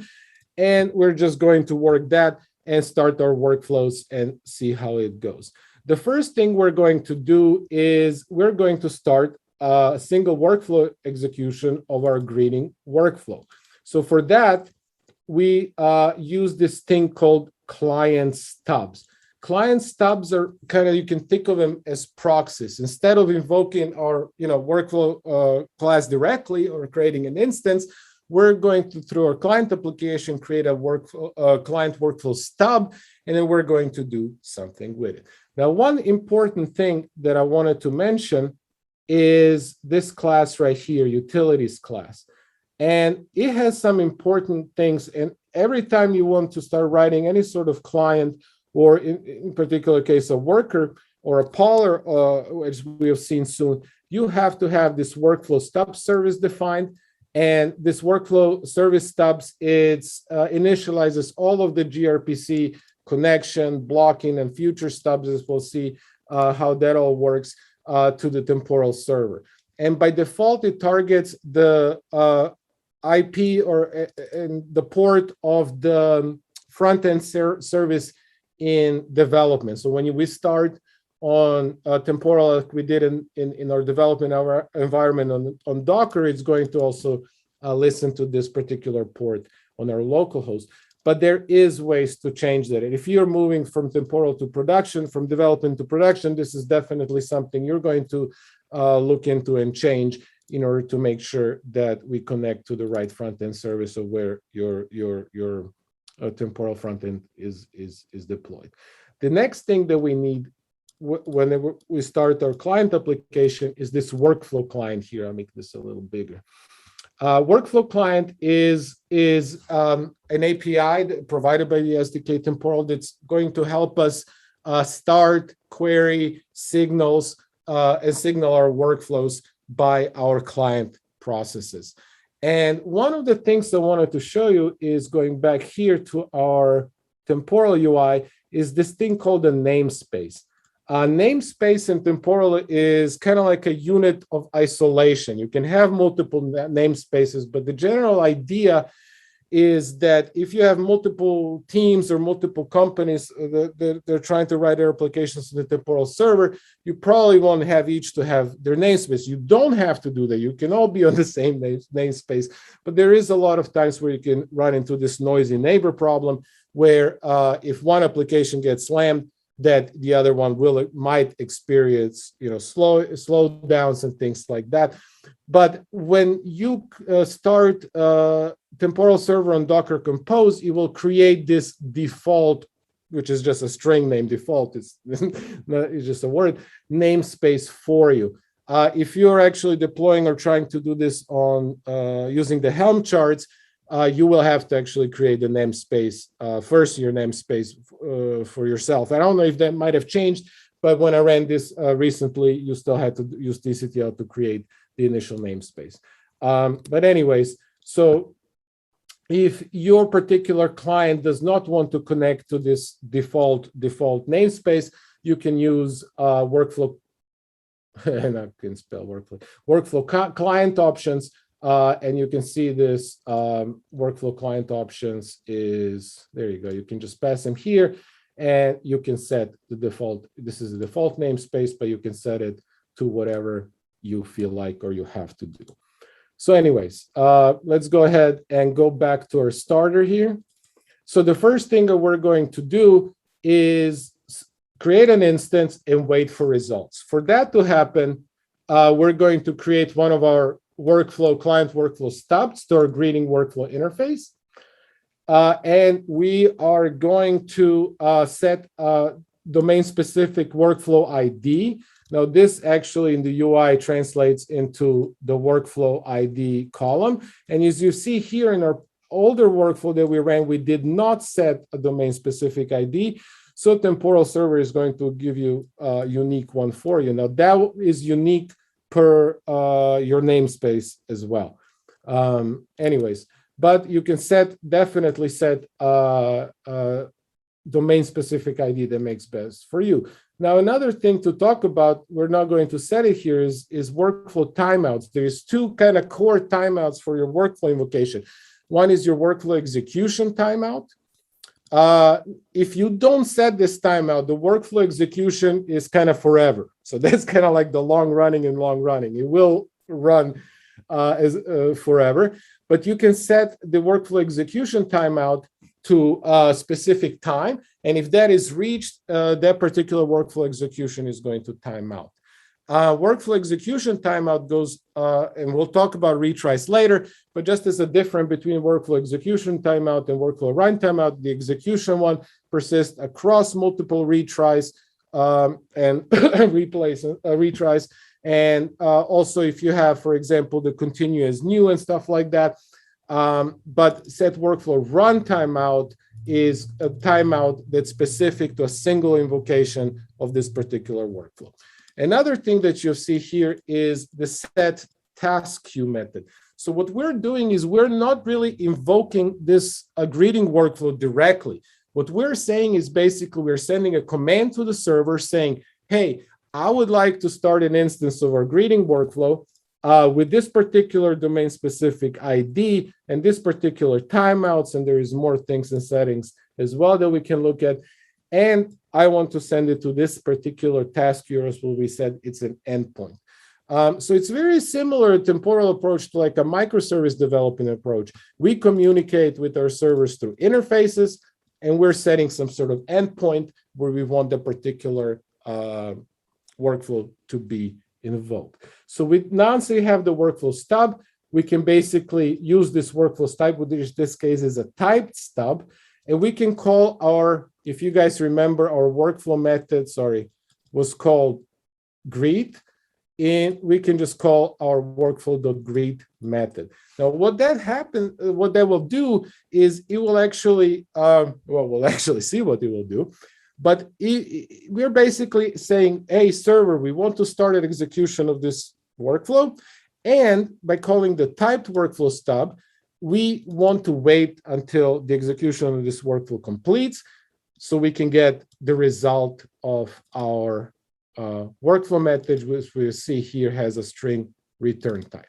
and we're just going to work that and start our workflows and see how it goes. The first thing we're going to do is we're going to start a single workflow execution of our greeting workflow. So for that, we use this thing called client stubs. Client stubs are kind of, you can think of them as proxies. Instead of invoking our workflow class directly or creating an instance, we're going to, through our client application, create a client workflow stub, and then we're going to do something with it. Now, one important thing that I wanted to mention is this class right here, utilities class. And it has some important things. And every time you want to start writing any sort of client, or in particular case, a worker or a poller, which we have seen soon, you have to have this workflow stub service defined. And this workflow service stubs, it initializes all of the gRPC connection, blocking, and future stubs, as we'll see how that all works to the temporal server. And by default, it targets the IP or and the port of the front-end service in development. So when we start on temporal, like we did in our development our environment on Docker, it's going to also listen to this particular port on our local host. But there is ways to change that. And if you're moving from temporal to production, from development to production, this is definitely something you're going to look into and change in order to make sure that we connect to the right front-end service of where your temporal front-end is deployed. The next thing that we need whenever we start our client application is this workflow client here. I'll make this a little bigger. Workflow client is an API provided by the SDK Temporal that's going to help us start, query, signals, and signal our workflows by our client processes. And one of the things I wanted to show you is going back here to our temporal UI is this thing called a namespace. Namespace in temporal is kind of like a unit of isolation. You can have multiple namespaces, but the general idea is that if you have multiple teams or multiple companies that they're trying to write their applications to the temporal server, you probably won't have each to have their namespace. You don't have to do that. You can all be on the same namespace, but there is a lot of times where you can run into this noisy neighbor problem where if one application gets slammed, that the other one might experience slowdowns and things like that. But when you start temporal server on Docker Compose, it will create this default, which is just a string name. Default is it's just a word, namespace for you. If you're actually deploying or trying to do this on using the Helm charts, you will have to actually create a namespace, first your namespace for yourself. I don't know if that might have changed, but when I ran this recently, you still had to use tctl to create the initial namespace. But anyways, so if your particular client does not want to connect to this default namespace, you can use workflow, and I can spell workflow client options. And you can see this workflow client options is, there you go. You can just pass them here and you can set the default. This is the default namespace, but you can set it to whatever you feel like or you have to do. So anyways, let's go ahead and go back to our starter here. So the first thing that we're going to do is create an instance and wait for results. For that to happen, we're going to create one of our client workflow stubs to our greeting workflow interface. And we are going to set domain-specific workflow ID. Now, this actually in the UI translates into the workflow ID column. And as you see here in our older workflow that we ran, we did not set a domain-specific ID. So Temporal Server is going to give you a unique one for you. Now, that is unique per your namespace as well. Anyways, but you can definitely set domain-specific ID that makes best for you. Now, another thing to talk about, we're not going to set it here, is workflow timeouts. There's two kind of core timeouts for your workflow invocation. One is your workflow execution timeout. If you don't set this timeout, the workflow execution is kind of forever. So that's kind of like the long running. It will run forever, but you can set the workflow execution timeout to a specific time. And if that is reached, that particular workflow execution is going to time out. Workflow execution timeout goes, and we'll talk about retries later, but just as a difference between workflow execution timeout and workflow run timeout, the execution one persists across multiple retries and retries. And also if you have, for example, the continuous new and stuff like that, but set workflow run timeout is a timeout that's specific to a single invocation of this particular workflow. Another thing that you'll see here is the set task queue method. So what we're doing is we're not really invoking this greeting workflow directly. What we're saying is basically we're sending a command to the server saying, hey, I would like to start an instance of our greeting workflow with this particular domain-specific ID and this particular timeouts, and there is more things and settings as well that we can look at. And I want to send it to this particular task URL where we said it's an endpoint. So it's very similar temporal approach to like a microservice development approach. We communicate with our servers through interfaces, and we're setting some sort of endpoint where we want the particular workflow to be invoked. So now so you have the workflow stub, we can basically use this workflow stub, which in this case is a typed stub, and we can call our, if you guys remember, our workflow method, was called greet, and we can just call our workflow.greet method. Now, what that will do is it will actually, we'll actually see what it will do, but we're basically saying, hey, server, we want to start an execution of this workflow, and by calling the typed workflow stub, we want to wait until the execution of this workflow completes so we can get the result of our workflow method, which we see here has a string return type.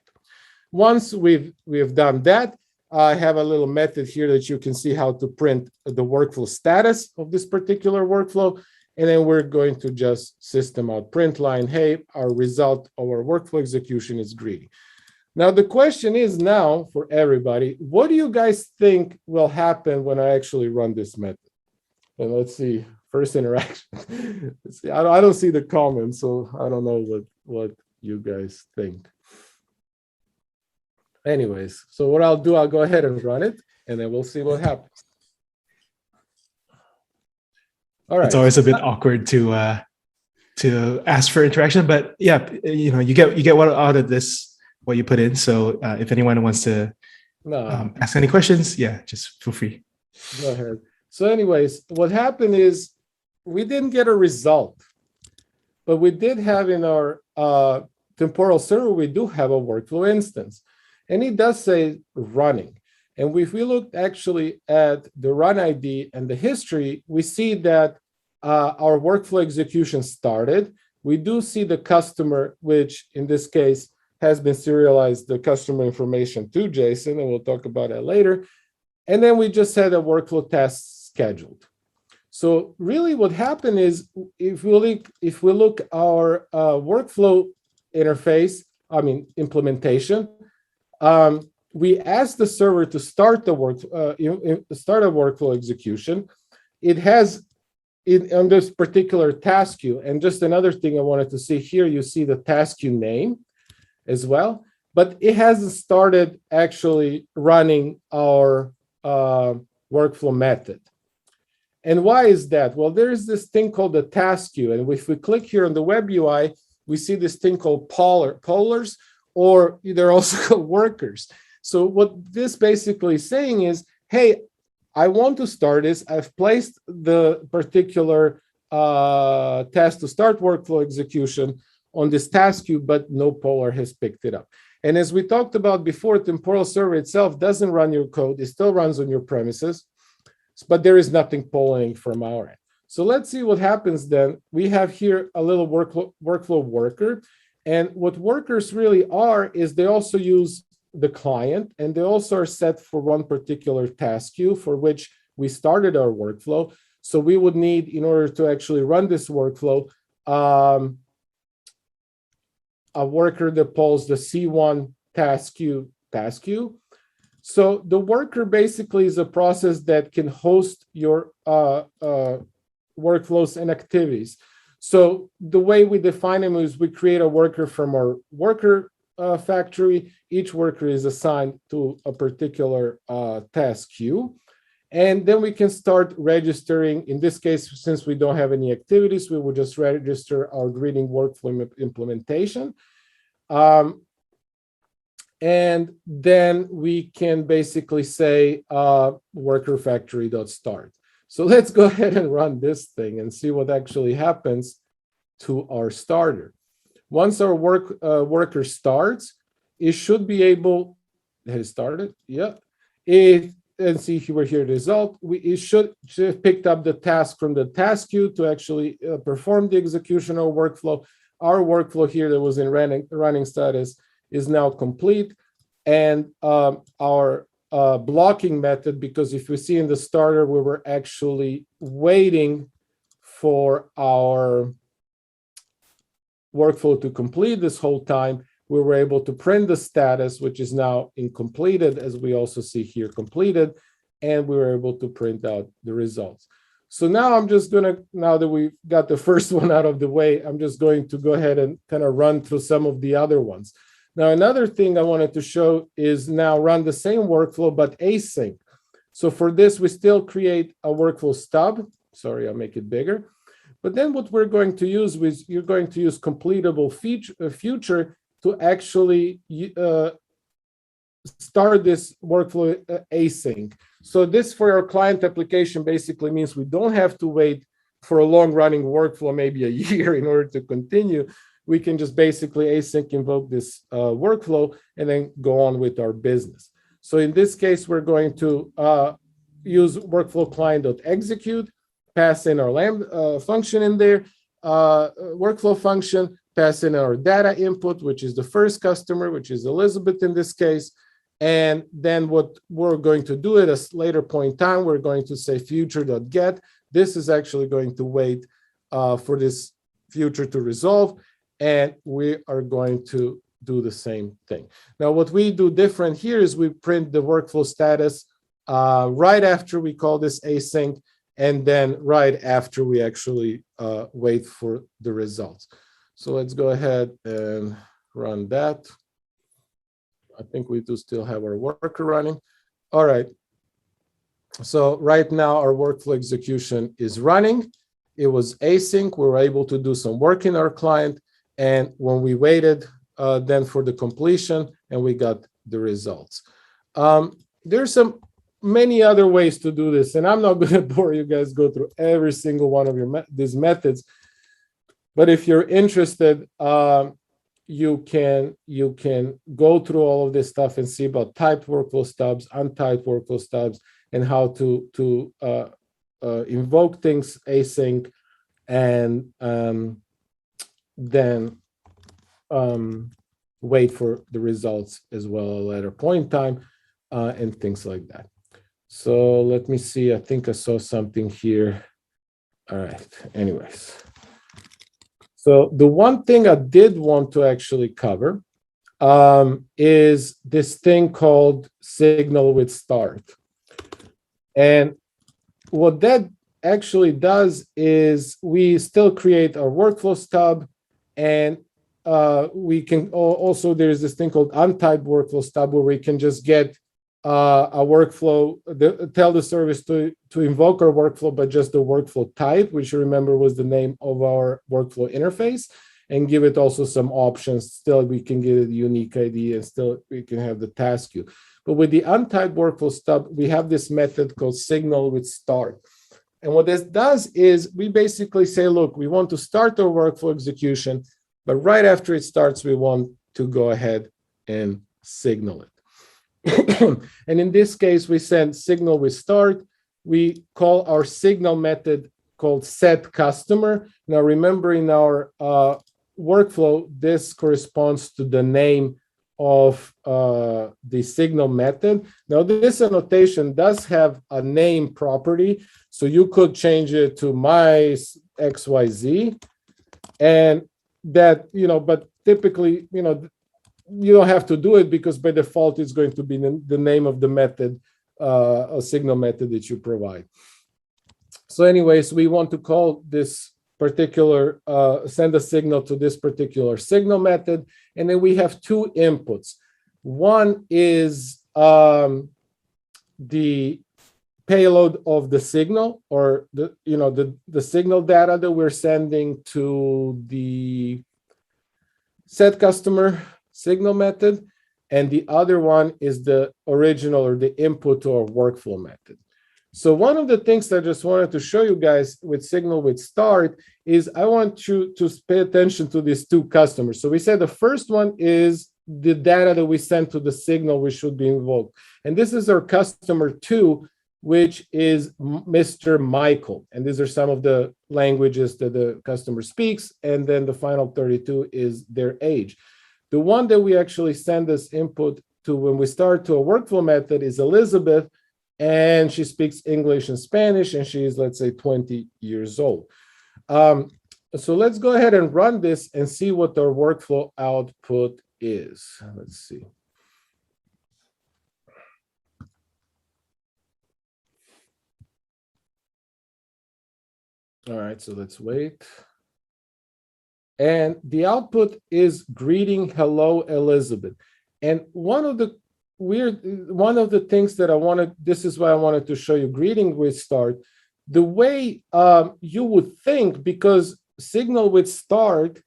Once we've done that, I have a little method here that you can see how to print the workflow status of this particular workflow. And then we're going to just system out print line, hey, our result of our workflow execution is greeting. Now, the question is now for everybody, what do you guys think will happen when I actually run this method? And let's see, first interaction. Let's see, I don't see the comments, so I don't know what you guys think. Anyways, so what I'll do, I'll go ahead and run it, and then we'll see what happens. All right. It's always a bit awkward to ask for interaction, but yeah, you get what out of this, what you put in. So if anyone wants to ask any questions, yeah, just feel free. Go ahead. So anyways, what happened is we didn't get a result, but we did have in our temporal server, we do have a workflow instance, and it does say running. And if we look actually at the run ID and the history, we see that our workflow execution started. We do see the customer, which in this case has been serialized, the customer information to JSON, and we'll talk about that later. And then we just had a workflow test scheduled. So really what happened is if we look our workflow interface, implementation, we ask the server to start the start a workflow execution. It has on this particular task queue, and just another thing I wanted to see here, you see the task queue name as well, but it hasn't started actually running our workflow method. And why is that? Well, there is this thing called the task queue, and if we click here on the web UI, we see this thing called pollers, or they're also called workers. So what this basically is saying is, hey, I want to start this. I've placed the particular task to start workflow execution on this task queue, but no poller has picked it up. And as we talked about before, temporal server itself doesn't run your code. It still runs on your premises, but there is nothing polling from our end. So let's see what happens then. We have here a little workflow worker. And what workers really are is they also use the client, and they also are set for one particular task queue for which we started our workflow. So we would need, in order to actually run this workflow, a worker that polls the C1 task queue. So the worker basically is a process that can host your workflows and activities. So the way we define them is we create a worker from our worker factory. Each worker is assigned to a particular task queue. And then we can start registering. In this case, since we don't have any activities, we will just register our greeting workflow implementation. And then we can basically say worker factory.start. So let's go ahead and run this thing and see what actually happens to our starter. Once our worker starts, it should be able, has it started? Yeah. And see here, the result. It should have picked up the task from the task queue to actually perform the execution of workflow. Our workflow here that was in running status is now complete. And our blocking method, because if we see in the starter, we were actually waiting for our workflow to complete this whole time. We were able to print the status, which is now incompleted, as we also see here, completed, and we were able to print out the results. So now I'm just going to, now that we've got the first one out of the way, I'm just going to go ahead and kind of run through some of the other ones. Now, another thing I wanted to show is now run the same workflow, but async. So for this, we still create a workflow stub. Sorry, I'll make it bigger. But then what we're going to use is you're going to use completable future to actually start this workflow async. So this for our client application basically means we don't have to wait for a long running workflow, maybe a year, in order to continue. We can just basically async invoke this workflow and then go on with our business. So in this case, we're going to use workflow client.execute, pass in our Lambda function in there, workflow function, pass in our data input, which is the first customer, which is Elizabeth in this case. And then what we're going to do at a later point in time, we're going to say future.get. This is actually going to wait for this future to resolve. And we are going to do the same thing. Now, what we do different here is we print the workflow status right after we call this async, and then right after we actually wait for the results. So let's go ahead and run that. I think we do still have our worker running. All right. So right now our workflow execution is running. It was async. We were able to do some work in our client. And when we waited then for the completion, and we got the results. There's many other ways to do this, and I'm not going to bore you guys, go through every single one of these methods. But if you're interested, you can go through all of this stuff and see about typed workflow stubs, untyped workflow stubs, and how to invoke things async, and then wait for the results as well at a later point in time, and things like that. So let me see. I think I saw something here. All right. Anyways. So the one thing I did want to actually cover is this thing called signal with start. And what that actually does is we still create our workflow stub, and we can also, there's this thing called untyped workflow stub where we can just get a workflow, tell the service to invoke our workflow, but just the workflow type, which you remember was the name of our workflow interface, and give it also some options. Still, we can give it a unique ID, and still we can have the task queue. But with the untyped workflow stub, we have this method called signal with start. And what this does is we basically say, look, we want to start our workflow execution, but right after it starts, we want to go ahead and signal it. And in this case, we send signal with start. We call our signal method called set customer. Now, remember in our workflow, this corresponds to the name of the signal method. Now, this annotation does have a name property, so you could change it to my XYZ, and that, but typically, you don't have to do it because by default, it's going to be the name of the method, a signal method that you provide. So anyways, we want to call this particular, send a signal to this particular signal method. And then we have two inputs. One is the payload of the signal, or the signal data that we're sending to the set customer signal method. And the other one is the original, or the input to our workflow method. So one of the things that I just wanted to show you guys with signal with start is I want you to pay attention to these two customers. So we said the first one is the data that we send to the signal which should be invoked. And this is our customer 2, which is Mr. Michael. And these are some of the languages that the customer speaks. And then the final 32 is their age. The one that we actually send this input to when we start to a workflow method is Elizabeth, and she speaks English and Spanish, and she is, let's say, 20 years old. So let's go ahead and run this and see what our workflow output is. Let's see. All right, so let's wait. And the output is greeting, hello, Elizabeth. And one of the things that I wanted, this is why I wanted to show you greeting with start, the way you would think, because signal with start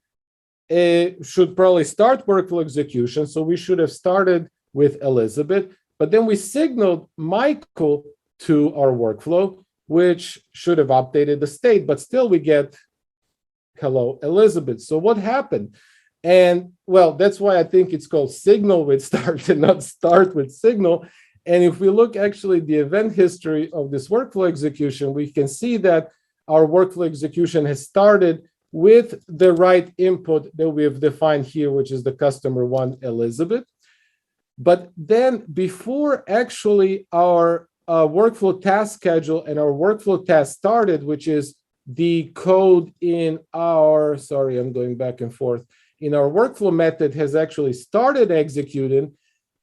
should probably start workflow execution. So we should have started with Elizabeth, but then we signaled Michael to our workflow, which should have updated the state, but still we get hello, Elizabeth. So what happened? And well, that's why I think it's called signal with start and not start with signal. And if we look actually the event history of this workflow execution, we can see that our workflow execution has started with the right input that we have defined here, which is the customer 1, Elizabeth. But then before actually our workflow task schedule and our workflow task started, which is the code in our, sorry, I'm going back and forth, in our workflow method has actually started executing,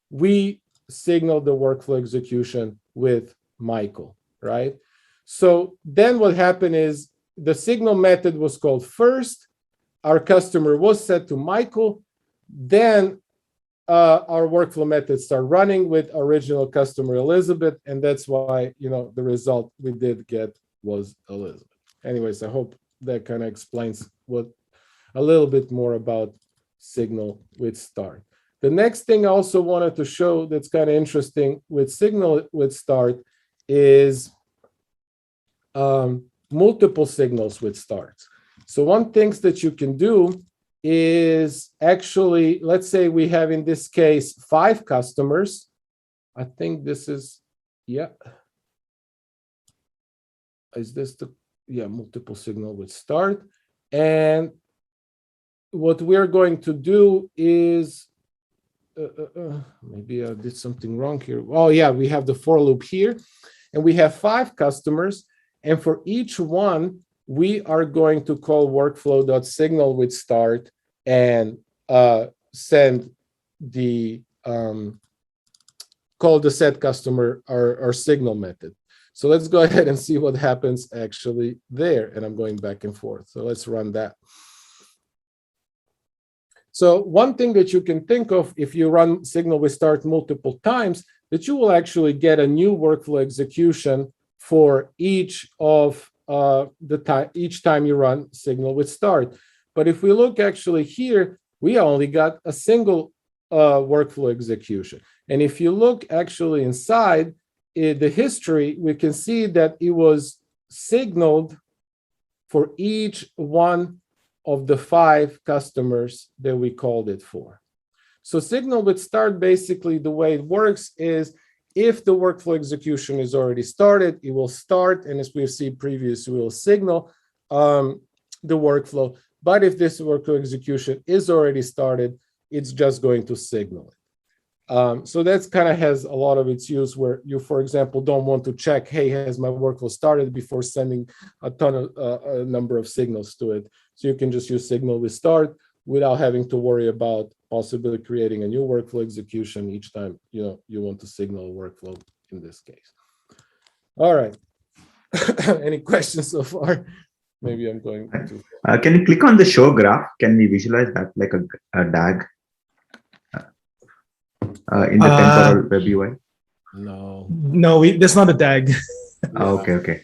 we signaled the workflow execution with Michael, right? So then what happened is the signal method was called first, our customer was set to Michael, then our workflow method started running with original customer Elizabeth, and that's why, the result we did get was Elizabeth. Anyways, I hope that kind of explains a little bit more about signal with start. The next thing I also wanted to show that's kind of interesting with signal with start is multiple signals with starts. So one thing that you can do is actually, let's say we have in this case 5 customers. I think this is, yeah. Is this the, yeah, multiple signal with start. And what we're going to do is, maybe I did something wrong here. Oh yeah, we have the for loop here, and we have 5 customers. And for each one, we are going to call workflow.signal with start and send the call the set customer our signal method. So let's go ahead and see what happens actually there. And I'm going back and forth. So let's run that. So one thing that you can think of if you run signal with start multiple times, that you will actually get a new workflow execution for each of each time you run signal with start. But if we look actually here, we only got a single workflow execution. And if you look actually inside the history, we can see that it was signaled for each one of the 5 customers that we called it for. So signal with start, basically the way it works is if the workflow execution is already started, it will start, and as we've seen previously, we will signal the workflow. But if this workflow execution is already started, it's just going to signal it. So that's kind of has a lot of its use where you, for example, don't want to check, hey, has my workflow started before sending a ton of a number of signals to it. So you can just use signal with start without having to worry about possibly creating a new workflow execution each time you want to signal a workflow in this case. All right. Any questions so far? Maybe I'm going to. Can you click on the show graph? Can we visualize that like a DAG in the temporal web UI? No. No, that's not a DAG. Yeah. Okay.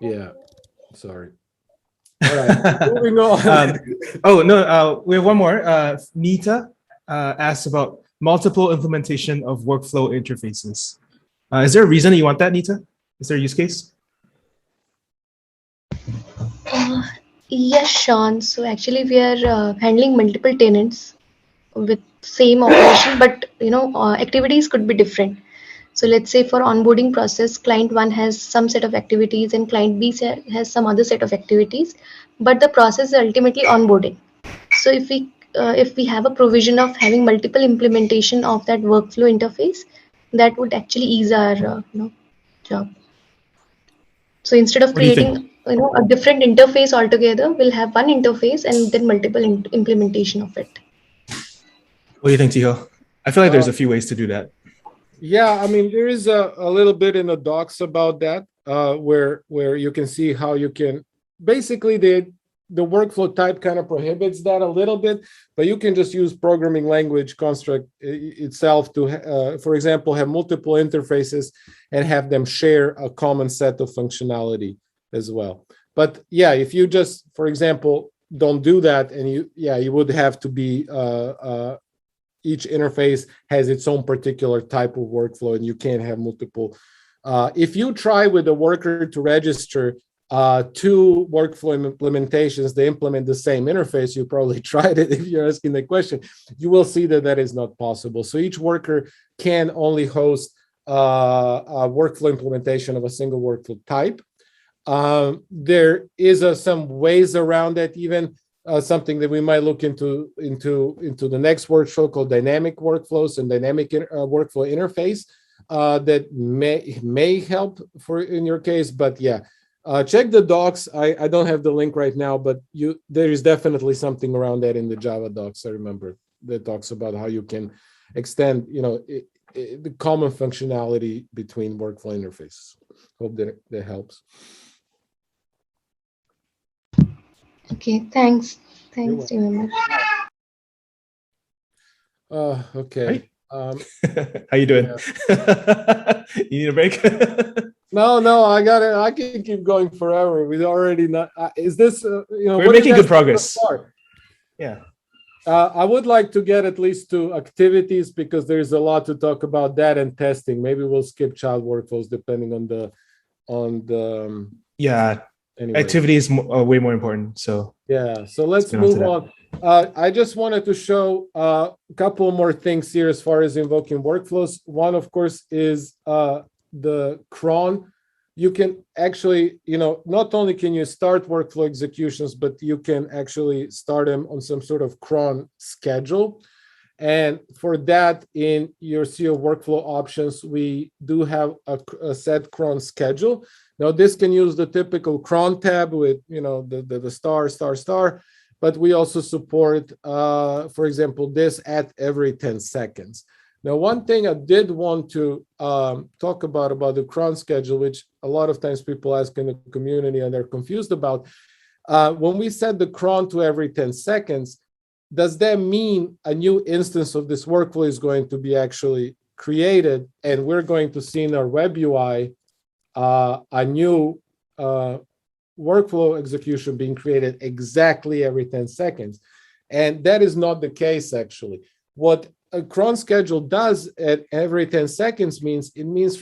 Yeah. Sorry. All right. Moving on. We have one more. Nita asked about multiple implementation of workflow interfaces. Is there a reason you want that, Nita? Is there a use case? Yes, Sean. So actually, we are handling multiple tenants with same operation, but activities could be different. So let's say for onboarding process, client 1 has some set of activities and client B has some other set of activities, but the process is ultimately onboarding. So if we have a provision of having multiple implementation of that workflow interface, that would actually ease our job. So instead of creating a different interface altogether, we'll have one interface and then multiple implementation of it. What do you think, Tiho? I feel like there's a few ways to do that. Yeah, I mean, there is a little bit in the docs about that, where you can see how you can basically the workflow type kind of prohibits that a little bit, but you can just use programming language construct itself to, for example, have multiple interfaces and have them share a common set of functionality as well. But yeah, if you just, for example, don't do that, and you would have to be each interface has its own particular type of workflow, and you can't have multiple. If you try with a worker to register 2 workflow implementations, they implement the same interface, you probably tried it if you're asking the question, you will see that is not possible. So each worker can only host a workflow implementation of a single workflow type. There is some ways around that, even something that we might look into the next workshop called dynamic workflows and dynamic workflow interface that may help in your case. But yeah, check the docs. I don't have the link right now, but there is definitely something around that in the Java docs. I remember that talks about how you can extend the common functionality between workflow interfaces. Hope that helps. Okay, thanks. Thanks, remember. Okay. How you doing? Yeah. You need a break? No, I got it. I can keep going forever. We already not. Is this? We're making good progress. Yeah. I would like to get at least to activities because there's a lot to talk about that and testing. Maybe we'll skip child workflows depending on the. Yeah. Anyway. Activity is way more important. So yeah. So let's move on. I just wanted to show a couple more things here as far as invoking workflows. One, of course, is the cron. You can actually, not only can you start workflow executions, but you can actually start them on some sort of cron schedule. And for that, in your CO workflow options, we do have a set cron schedule Now this can use the typical cron tab with, you know, the star, star, star, but we also support, for example, this at every 10 seconds. Now, one thing I did want to talk about the cron schedule, which a lot of times people ask in the community and they're confused about, when we set the cron to every 10 seconds, does that mean a new instance of this workflow is going to be actually created, and we're going to see in our web UI a new workflow execution being created exactly every 10 seconds? And that is not the case, actually. What a cron schedule does at every 10 seconds means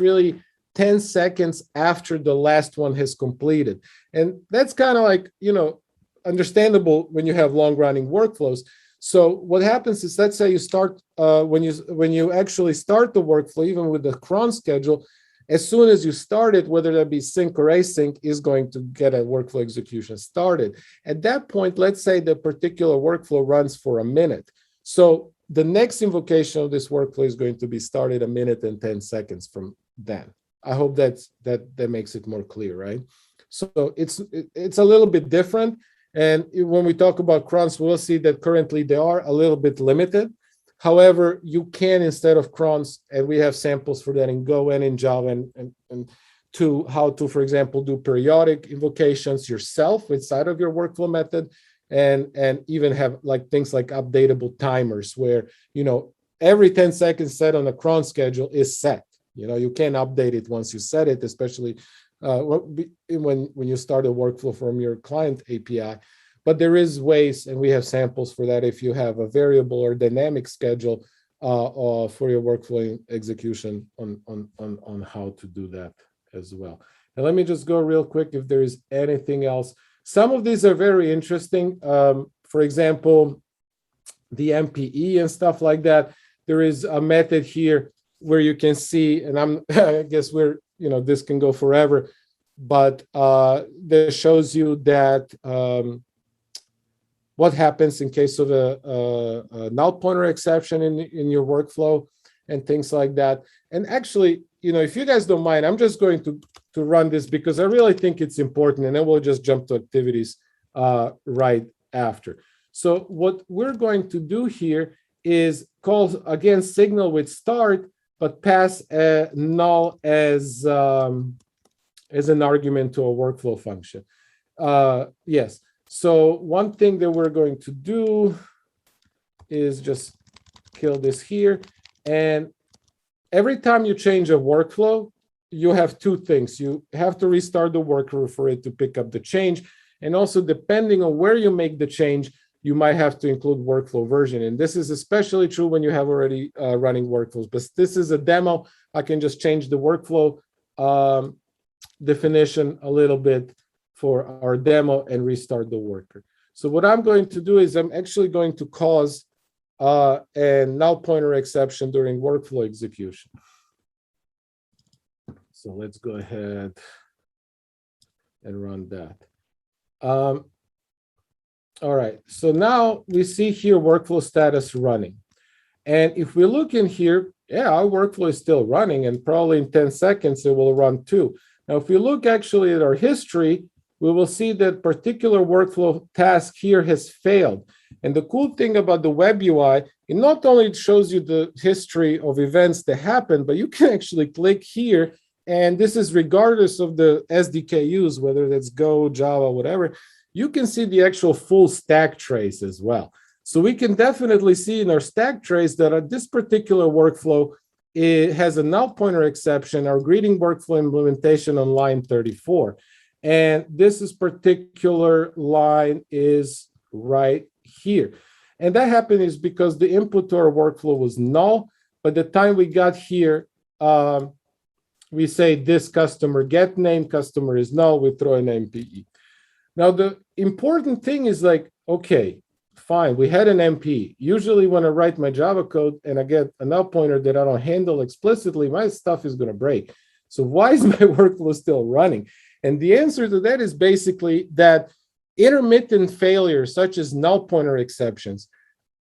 really 10 seconds after the last one has completed. And that's kind of like, you know, understandable when you have long-running workflows. So what happens is, let's say you start, when you actually start the workflow, even with the cron schedule, as soon as you start it, whether that be sync or async, is going to get a workflow execution started. At that point, let's say the particular workflow runs for a minute. So the next invocation of this workflow is going to be started 1 minute and 10 seconds from then. I hope that makes it more clear, right? So it's a little bit different. And when we talk about crons, we'll see that currently they are a little bit limited. However, you can, instead of crons, and we have samples for that in Go and in Java, and to how to, for example, do periodic invocations yourself inside of your workflow method, and even have like things like updatable timers where, you know, every 10 seconds set on a cron schedule is set. You know, you can't update it once you set it, especially when you start a workflow from your client API. But there is ways, and we have samples for that, if you have a variable or dynamic schedule for your workflow execution on how to do that as well. And let me just go real quick if there is anything else. Some of these are very interesting. For example, the MPE and stuff like that. There is a method here where you can see, and I guess this can go forever, but that shows you that what happens in case of a null pointer exception in your workflow and things like that. And actually, you know, if you guys don't mind, I'm just going to run this because I really think it's important, and then we'll just jump to activities right after. So what we're going to do here is call, again, signal with start, but pass a null as an argument to a workflow function. Yes. So one thing that we're going to do is just kill this here. And every time you change a workflow, you have two things. You have to restart the worker for it to pick up the change. And also, depending on where you make the change, you might have to include workflow version. And this is especially true when you have already running workflows. But this is a demo. I can just change the workflow definition a little bit for our demo and restart the worker. So what I'm going to do is I'm actually going to cause a null pointer exception during workflow execution. So let's go ahead and run that. All right, so now we see here workflow status running. And if we look in here, yeah, our workflow is still running, and probably in 10 seconds it will run too. Now, if we look actually at our history, we will see that particular workflow task here has failed. And the cool thing about the web UI, it not only shows you the history of events that happened, but you can actually click here, and this is regardless of the SDK used, whether that's Go, Java, whatever, you can see the actual full stack trace as well. So we can definitely see in our stack trace that this particular workflow, it has a null pointer exception, our greeting workflow implementation on line 34. And this particular line is right here. And that happened is because the input to our workflow was null. By the time we got here, we say this customer get name, customer is null, we throw an MPE. Now, the important thing is like, okay, fine, we had an MPE. Usually when I write my Java code and I get a null pointer that I don't handle explicitly, my stuff is going to break. So why is my workflow still running? And the answer to that is basically that intermittent failures, such as null pointer exceptions,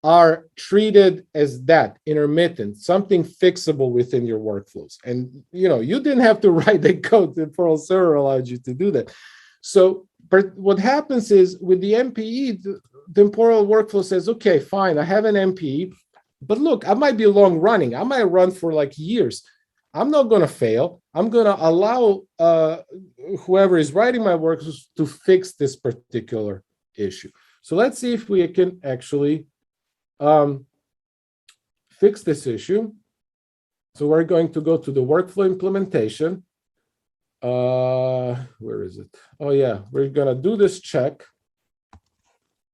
are treated as that, intermittent, something fixable within your workflows. And you didn't have to write the code. The Temporal Server allowed you to do that. So what happens is with the MPE, the temporal workflow says, okay, fine, I have an MPE, but look, I might be long running. I might run for like years. I'm not going to fail. I'm going to allow whoever is writing my workflows to fix this particular issue. So let's see if we can actually fix this issue. So we're going to go to the workflow implementation. Where is it? Oh yeah, we're gonna do this check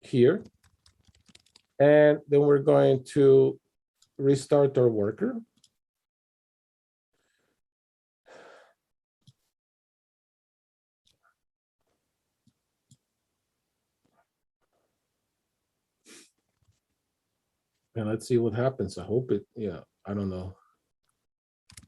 here, and then we're going to restart our worker. And let's see what happens. I hope it, yeah, I don't know.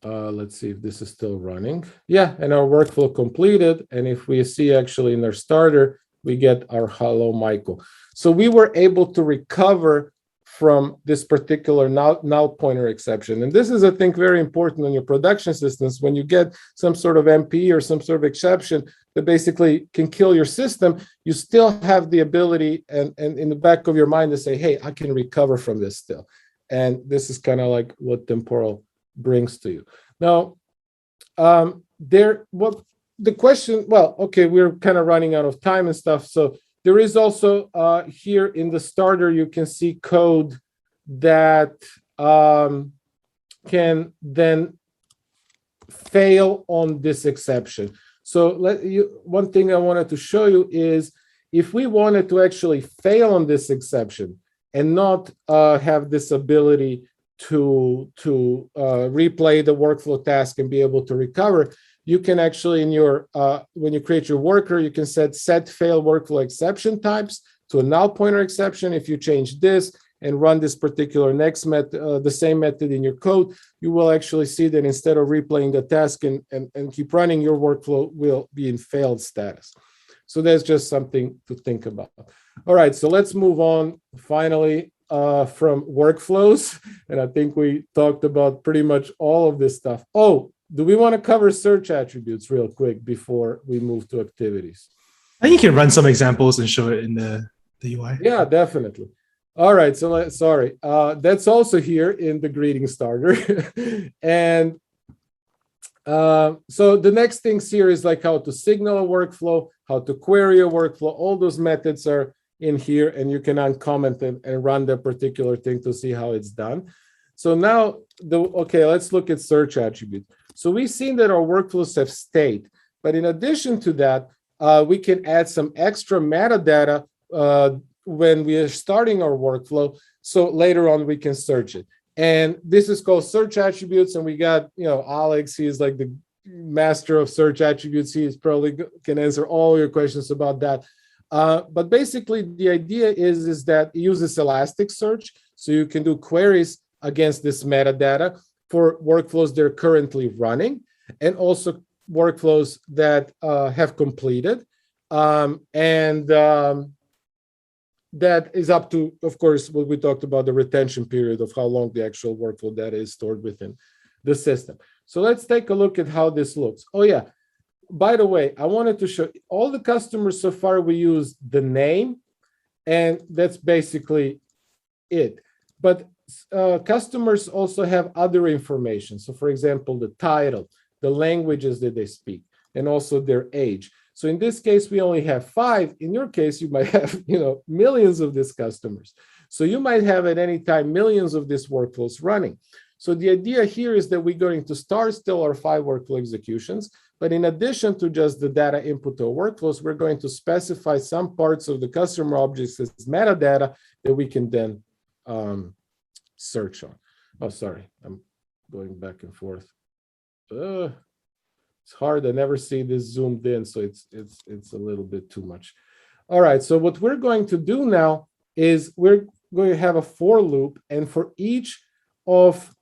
Let's see if this is still running. Yeah, and our workflow completed. And if we see actually in our starter, we get our hello, Michael. So we were able to recover from this particular null pointer exception. And this is, I think, very important on your production systems. When you get some sort of MP or some sort of exception that basically can kill your system, you still have the ability and in the back of your mind to say, hey, I can recover from this still. And this is kind of like what temporal brings to you. Now, the question, well, okay, we're kind of running out of time and stuff. So there is also here in the starter, you can see code that can then fail on this exception. So one thing I wanted to show you is if we wanted to actually fail on this exception and not have this ability to replay the workflow task and be able to recover, you can actually in your when you create your worker, you can set fail workflow exception types to a null pointer exception. If you change this and run this particular next method, the same method in your code, you will actually see that instead of replaying the task and keep running, your workflow will be in failed status. So that's just something to think about. All right, so let's move on finally from workflows. And I think we talked about pretty much all of this stuff. Oh, do we want to cover search attributes real quick before we move to activities? I think you can run some examples and show it in the UI. Yeah, definitely. All right, so sorry. That's also here in the greeting starter. And so the next things here is like how to signal a workflow, how to query a workflow. All those methods are in here, and you can uncomment and run the particular thing to see how it's done. So now, okay, let's look at search attributes. So we've seen that our workflows have state, but in addition to that, we can add some extra metadata when we are starting our workflow. So later on, we can search it. And this is called search attributes. And we got, Alex, he's like the master of search attributes. He probably can answer all your questions about that. But basically, the idea is that it uses Elasticsearch. So you can do queries against this metadata for workflows that are currently running and also workflows that have completed. That is up to, of course, what we talked about, the retention period of how long the actual workflow data is stored within the system. So let's take a look at how this looks. Oh, yeah. By the way, I wanted to show all the customers so far, we use the name, and that's basically it. But customers also have other information. So, for example, the title, the languages that they speak, and also their age. So in this case, we only have 5. In your case, you might have, millions of these customers. So you might have at any time millions of these workflows running. So the idea here is that we're going to start still our 5 workflow executions, but in addition to just the data input to our workflows, we're going to specify some parts of the customer objects as metadata that we can then search on. Oh, sorry, I'm going back and forth. It's hard. I never see this zoomed in, so it's a little bit too much. All right, so what we're going to do now is we're going to have a for loop, and for each of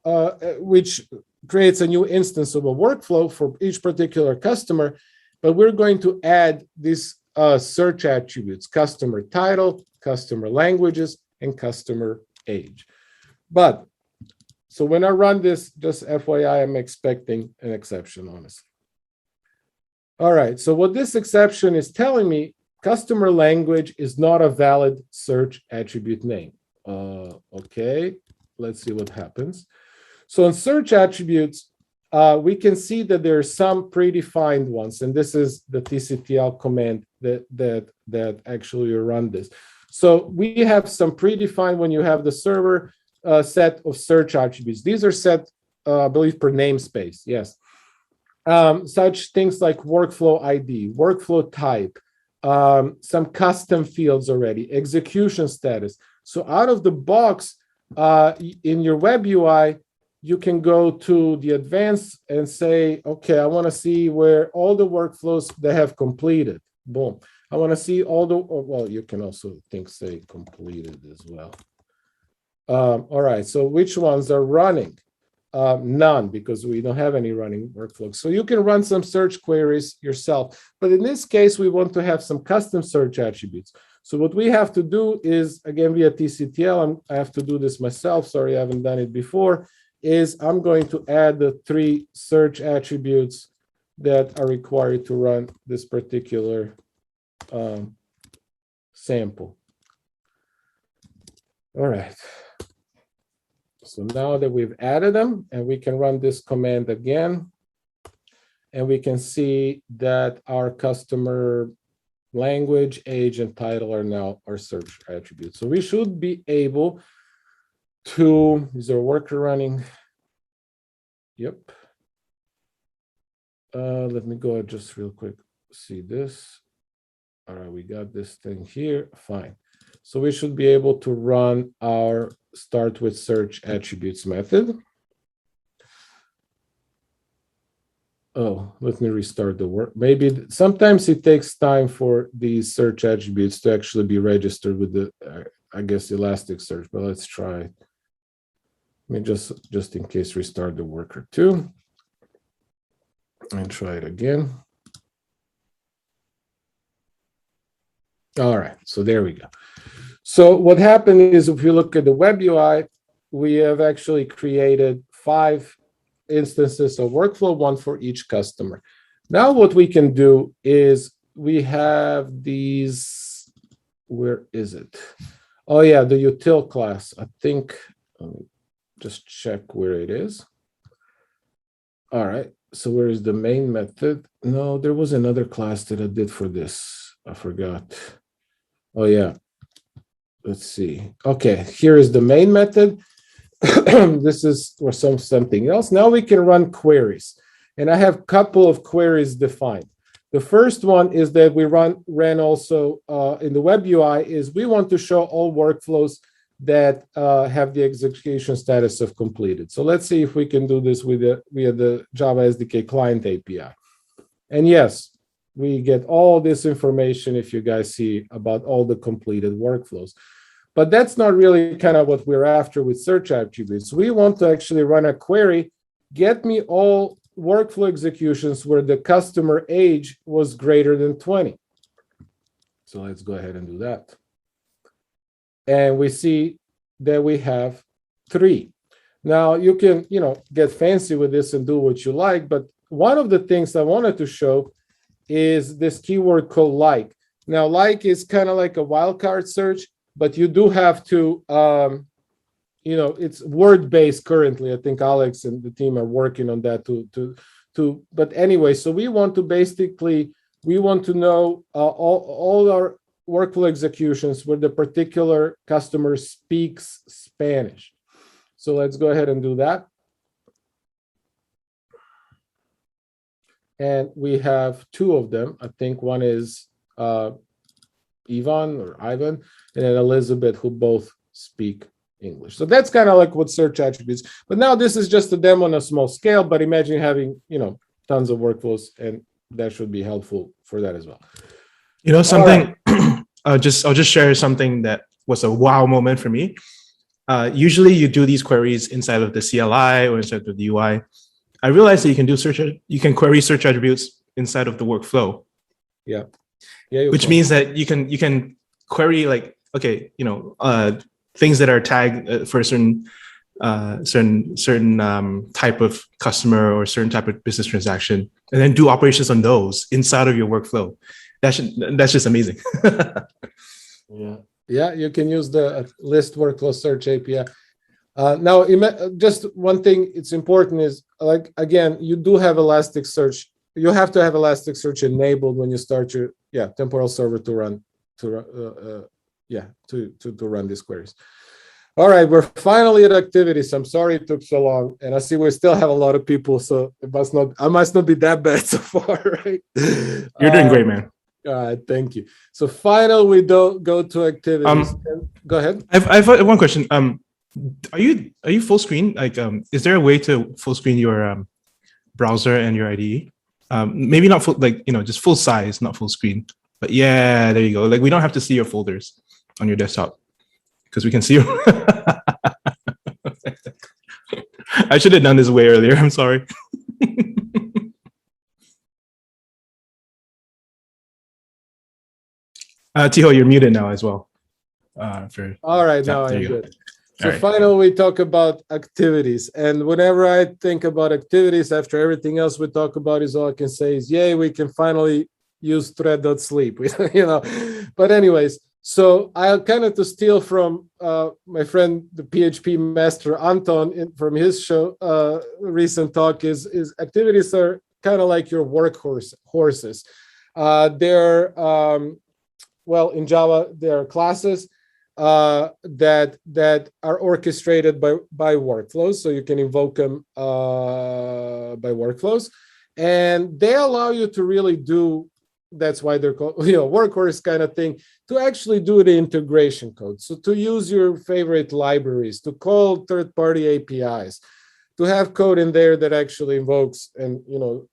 which creates a new instance of a workflow for each particular customer, but we're going to add these search attributes: customer title, customer languages, and customer age. But so when I run this, just FYI, I'm expecting an exception, honestly. All right, so what this exception is telling me, customer language is not a valid search attribute name. Okay, let's see what happens. So in search attributes, we can see that there are some predefined ones, and this is the TCTL command that actually run this. So we have some predefined when you have the server set of search attributes. These are set, I believe, per namespace. Yes. Such things like workflow ID, workflow type, some custom fields already, execution status. So out of the box, in your web UI, you can go to the advanced and say, okay, I want to see where all the workflows that have completed. Boom. I want to see all the, well, you can also say completed as well. All right, so which ones are running? None, because we don't have any running workflows. So you can run some search queries yourself. But in this case, we want to have some custom search attributes. So what we have to do is, again, via TCTL, I have to do this myself. Sorry, I haven't done it before, is I'm going to add the 3 search attributes that are required to run this particular sample. All right. So now that we've added them, and we can run this command again, and we can see that our customer language, age, and title are now our search attributes. So we should be able to, is there a worker running? Yep. Let me go just real quick, see this. All right, we got this thing here, fine. So we should be able to run our start with search attributes method. Oh, let me restart the work. Maybe sometimes it takes time for these search attributes to actually be registered with the, I guess, Elasticsearch, but let's try it. Let me just in case restart the worker too. And try it again. All right, so there we go. So what happened is, if you look at the web UI, we have actually created 5 instances of workflow, 1 for each customer. Now what we can do is we have these, where is it? Oh yeah, the util class. I think, let me just check where it is. All right, so where is the main method? No, there was another class that I did for this. I forgot. Oh yeah. Let's see. Okay, here is the main method. This is for something else. Now we can run queries. And I have a couple of queries defined. The first one is that we ran also in the web UI is we want to show all workflows that have the execution status of completed. So let's see if we can do this with via the Java SDK client API. And yes, we get all this information, if you guys see, about all the completed workflows. But that's not really kind of what we're after with search attributes. We want to actually run a query, get me all workflow executions where the customer age was greater than 20. So let's go ahead and do that. And we see that we have 3. Now you can, get fancy with this and do what you like, but one of the things I wanted to show is this keyword called like. Now, like is kind of like a wildcard search, but you do have to, it's word-based currently. I think Alex and the team are working on that but anyway, so we want to know all our workflow executions where the particular customer speaks Spanish. So let's go ahead and do that. And we have 2 of them. I think one is Ivan, and then Elizabeth, who both speak English. So that's kind of like what search attributes. But now this is just a demo on a small scale, but imagine having, tons of workflows, and that should be helpful for that as well. Something, right. I'll just share something that was a wow moment for me. Usually you do these queries inside of the CLI or inside of the UI. I realized that you can query search attributes inside of the workflow. Yeah. Which means that you can query like, okay, things that are tagged for a certain type of customer or certain type of business transaction, and then do operations on those inside of your workflow. That's just amazing. Yeah, you can use the list workflow search API. Now, just one thing it's important is, like, again, you do have Elasticsearch. You have to have Elasticsearch enabled when you start your temporal server to run to run these queries. All right, we're finally at activities. I'm sorry it took so long, and I see we still have a lot of people, so I must not be that bad so far, right? You're doing great, man. All right, thank you. So finally, we go to activities. Go ahead. I've one question. Are you full screen? Like, is there a way to full screen your browser and your IDE? Maybe not full, like, just full size, not full screen. But yeah, there you go. Like, we don't have to see your folders on your desktop because we can see you. I should have done this way earlier. I'm sorry. Tiho, you're muted now as well. All right, now I'm good. So right. finally, we talk about activities. And whenever I think about activities, after everything else we talk about is all I can say is, yay, we can finally use thread.sleep, But anyways, so I'll kind of to steal from my friend, the PHP master, Anton, from his show, recent talk is activities are kind of like your horses. They're, well, in Java, there are classes that are orchestrated by workflows, so you can invoke them by workflows, and they allow you to really do. That's why they're called, workhorse kind of thing, to actually do the integration code. So to use your favorite libraries, to call third-party APIs, to have code in there that actually invokes and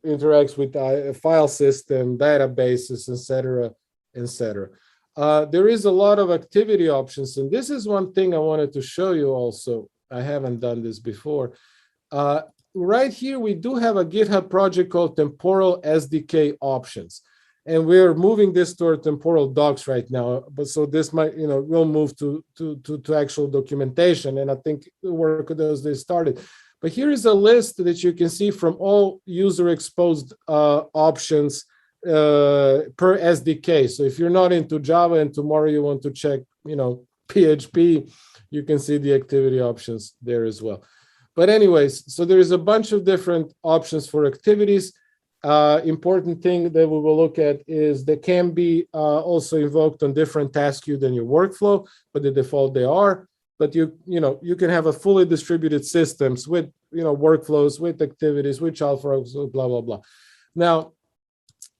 interacts with a file system, databases, etc., etc. There is a lot of activity options, and this is one thing I wanted to show you also. I haven't done this before. Right here, we do have a GitHub project called Temporal SDK Options, and we're moving this to our temporal docs right now. But so this might, we'll move to actual documentation, and I think the work of those they started. But here is a list that you can see from all user exposed options per SDK. So if you're not into Java and tomorrow you want to check, PHP, you can see the activity options there as well. But anyways, so there is a bunch of different options for activities. Important thing that we will look at is they can be also invoked on different task queue than your workflow, but the default they are. But you can have a fully distributed systems with workflows, with activities, with child workflows, blah blah blah. Now,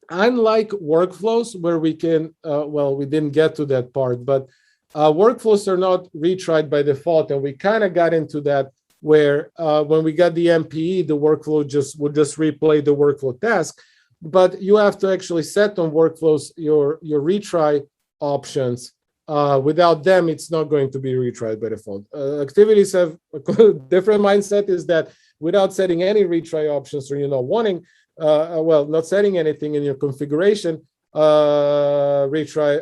unlike workflows where we can, we didn't get to that part, but workflows are not retried by default, and we kind of got into that where when we got the MPE, the workflow would just replay the workflow task, but you have to actually set on workflows your retry options. Without them, it's not going to be retried by default. Activities have a different mindset, is that without setting any retry options, or wanting, not setting anything in your configuration, retry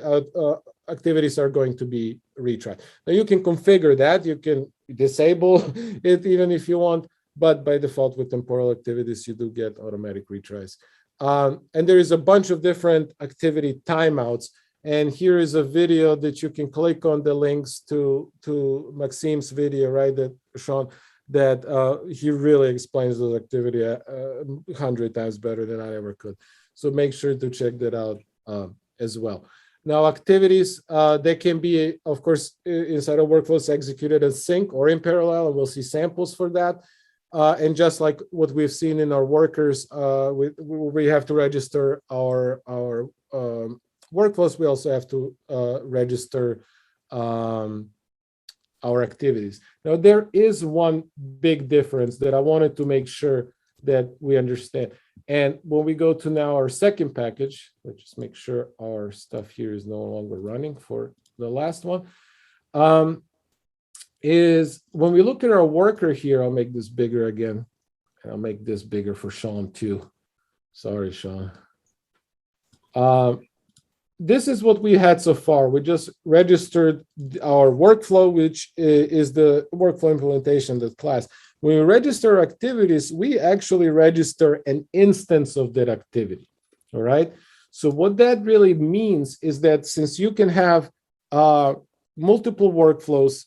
activities are going to be retried. Now you can configure that, you can disable it even if you want, but by default with temporal activities, you do get automatic retries. And there is a bunch of different activity timeouts. And here is a video that you can click on the links to Maxim's video, right, that Sean, that he really explains those activity 100 times better than I ever could. So make sure to check that out as well. Now, activities, they can be, of course, inside of workflows executed in sync or in parallel, and we'll see samples for that. And just like what we've seen in our workers, we have to register our workflows. We also have to register our activities. Now, there is one big difference that I wanted to make sure that we understand. And when we go to now our second package, let's just make sure our stuff here is no longer running for the last one, is when we look at our worker here, I'll make this bigger again, and I'll make this bigger for Sean too. Sorry, Sean. this is what we had so far. We just registered our workflow, which is the workflow implementation of the class. When we register activities, we actually register an instance of that activity, all right? So what that really means is that since you can have multiple workflows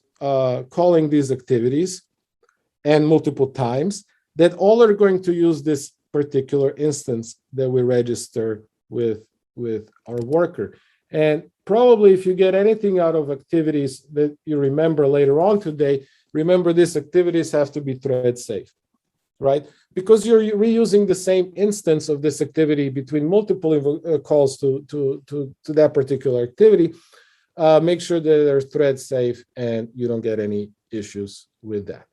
calling these activities and multiple times, that all are going to use this particular instance that we register with our worker. And probably if you get anything out of activities that you remember later on today, remember these activities have to be thread safe, right? Because you're reusing the same instance of this activity between multiple calls to that particular activity. Make sure that they're thread safe and you don't get any issues with that.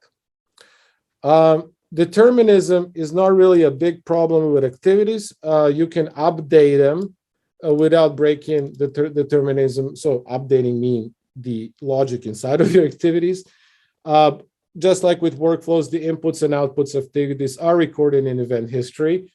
Determinism is not really a big problem with activities. You can update them without breaking the determinism. So updating means the logic inside of your activities. Just like with workflows, the inputs and outputs of activities are recorded in event history.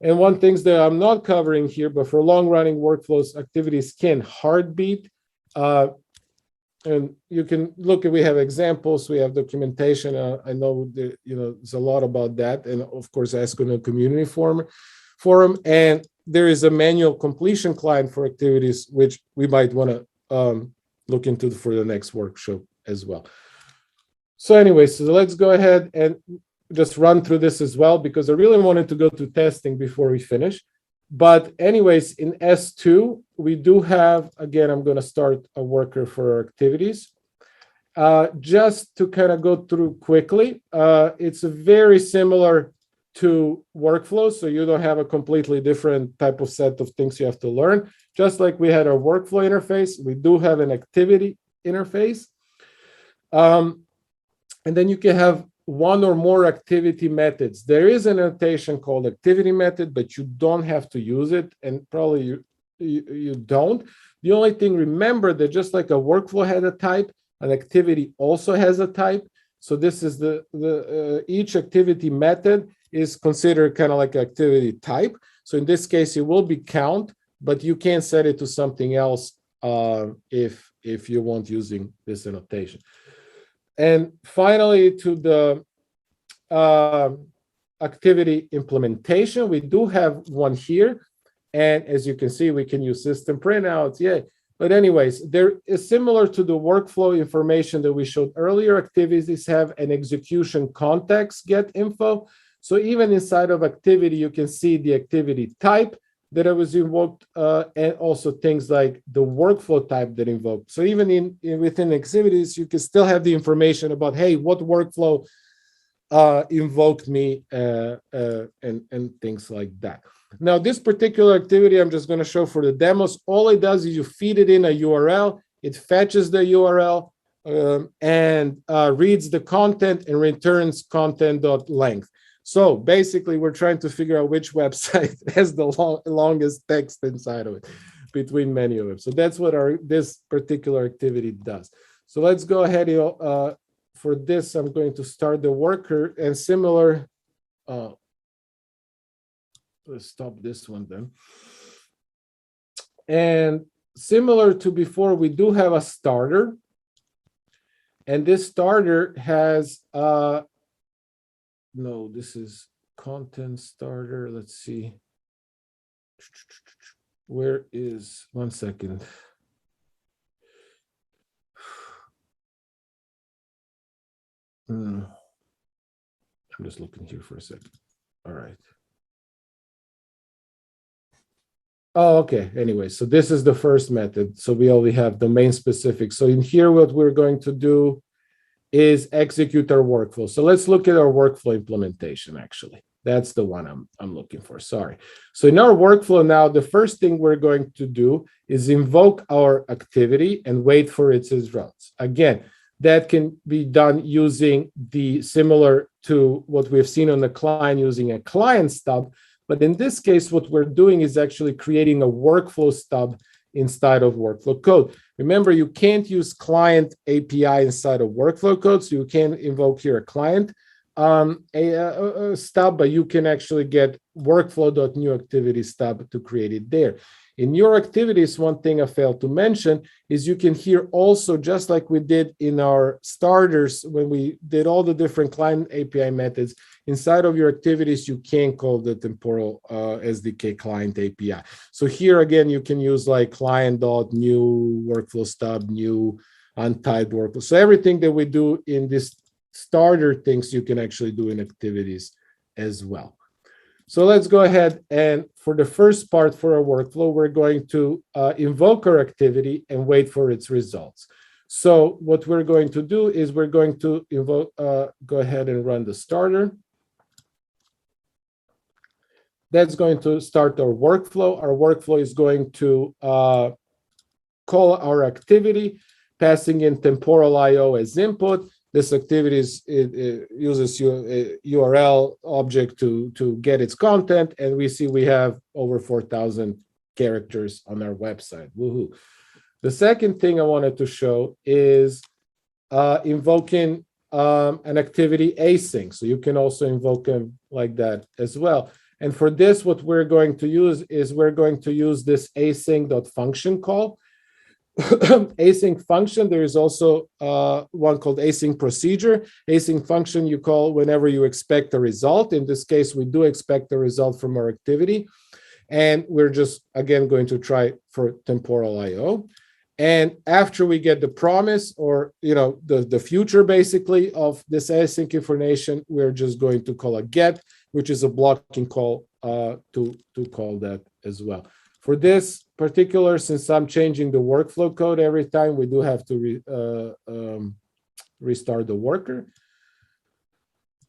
And one thing that I'm not covering here, but for long-running workflows, activities can heartbeat. And you can look at, we have examples, we have documentation. I know there's a lot about that. And of course, ask in a community forum. And there is a manual completion client for activities, which we might want to look into for the next workshop as well. So anyway, so let's go ahead and just run through this as well, because I really wanted to go to testing before we finish. But anyways, in S2, we do have, again, I'm going to start a worker for our activities. Just to kind of go through quickly, it's very similar to workflow, so you don't have a completely different type of set of things you have to learn. Just like we had our workflow interface, we do have an activity interface. And then you can have one or more activity methods. There is an annotation called activity method, but you don't have to use it, and probably you don't. The only thing, remember that just like a workflow had a type, an activity also has a type. So this is each activity method is considered kind of like activity type. So in this case, it will be count, but you can set it to something else if you want using this annotation. And finally, to the activity implementation, we do have one here. And as you can see, we can use system printouts. Yeah. But anyways, there is similar to the workflow information that we showed earlier. Activities have an execution context get info. So even inside of activity, you can see the activity type that was invoked, and also things like the workflow type that invoked. So even within activities, you can still have the information about, hey, what workflow invoked me, and things like that. Now, this particular activity I'm just going to show for the demos. All it does is you feed it in a URL, it fetches the URL, and reads the content and returns content.length. So basically, we're trying to figure out which website has the longest text inside of it between many of them. So that's what this particular activity does. So let's go ahead. For this, I'm going to start the worker, and similar. Let's stop this one then. And similar to before, we do have a starter. And this starter has, no, this is content starter. Let's see. Where is, 1 second. I'm just looking here for a second. All right. Oh, okay. Anyway, so this is the first method. So we only have domain specific. So in here, what we're going to do is execute our workflow. So let's look at our workflow implementation, actually. That's the one I'm looking for, sorry. So in our workflow now, the first thing we're going to do is invoke our activity and wait for its results. Again, that can be done using the similar to what we've seen on the client using a client stub. But in this case, what we're doing is actually creating a workflow stub inside of workflow code. Remember, you can't use client API inside of workflow code, so you can invoke here a client a stub, but you can actually get workflow.newActivity stub to create it there. In your activities, one thing I failed to mention is you can here also, just like we did in our starters, when we did all the different client API methods, inside of your activities, you can call the Temporal SDK client API. So here again, you can use like client.new workflow stub, new untyped workflow. So everything that we do in this starter things, you can actually do in activities as well. So let's go ahead, and for the first part for our workflow, we're going to invoke our activity and wait for its results. So what we're going to do is we're going to invoke, go ahead and run the starter. That's going to start our workflow. Our workflow is going to call our activity, passing in temporal IO as input. This activity uses a URL object to get its content, and we see we have over 4,000 characters on our website. Woohoo! The second thing I wanted to show is invoking an activity async. So you can also invoke them like that as well. And for this, what we're going to use is we're going to use this async.function call. Async function, there is also one called async procedure. Async function you call whenever you expect a result. In this case, we do expect a result from our activity. And we're just, again, going to try for temporal IO. And after we get the promise or, the future basically of this async information, we're just going to call a get, which is a blocking call to call that as well. For this particular, since I'm changing the workflow code every time, we do have to restart the worker.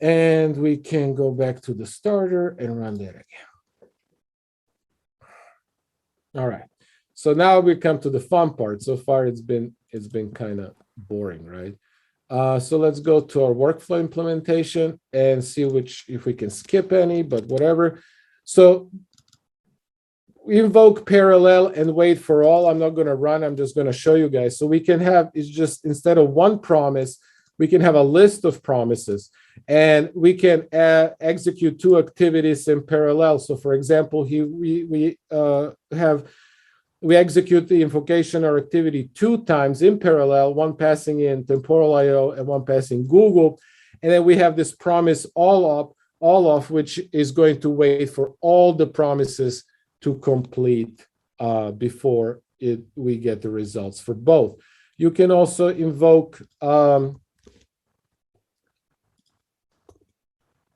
And we can go back to the starter and run that again. All right. So now we come to the fun part. So far, it's been kind of boring, right? So let's go to our workflow implementation and see if we can skip any, but whatever. So we invoke parallel and wait for all. I'm not going to run. I'm just going to show you guys. So we can have, it's just instead of one promise, we can have a list of promises, and we can execute two activities in parallel. So for example, here we execute the invocation or activity 2 times in parallel, one passing in temporal IO and one passing Google. And then we have this promise all of which is going to wait for all the promises to complete before we get the results for both. You can also invoke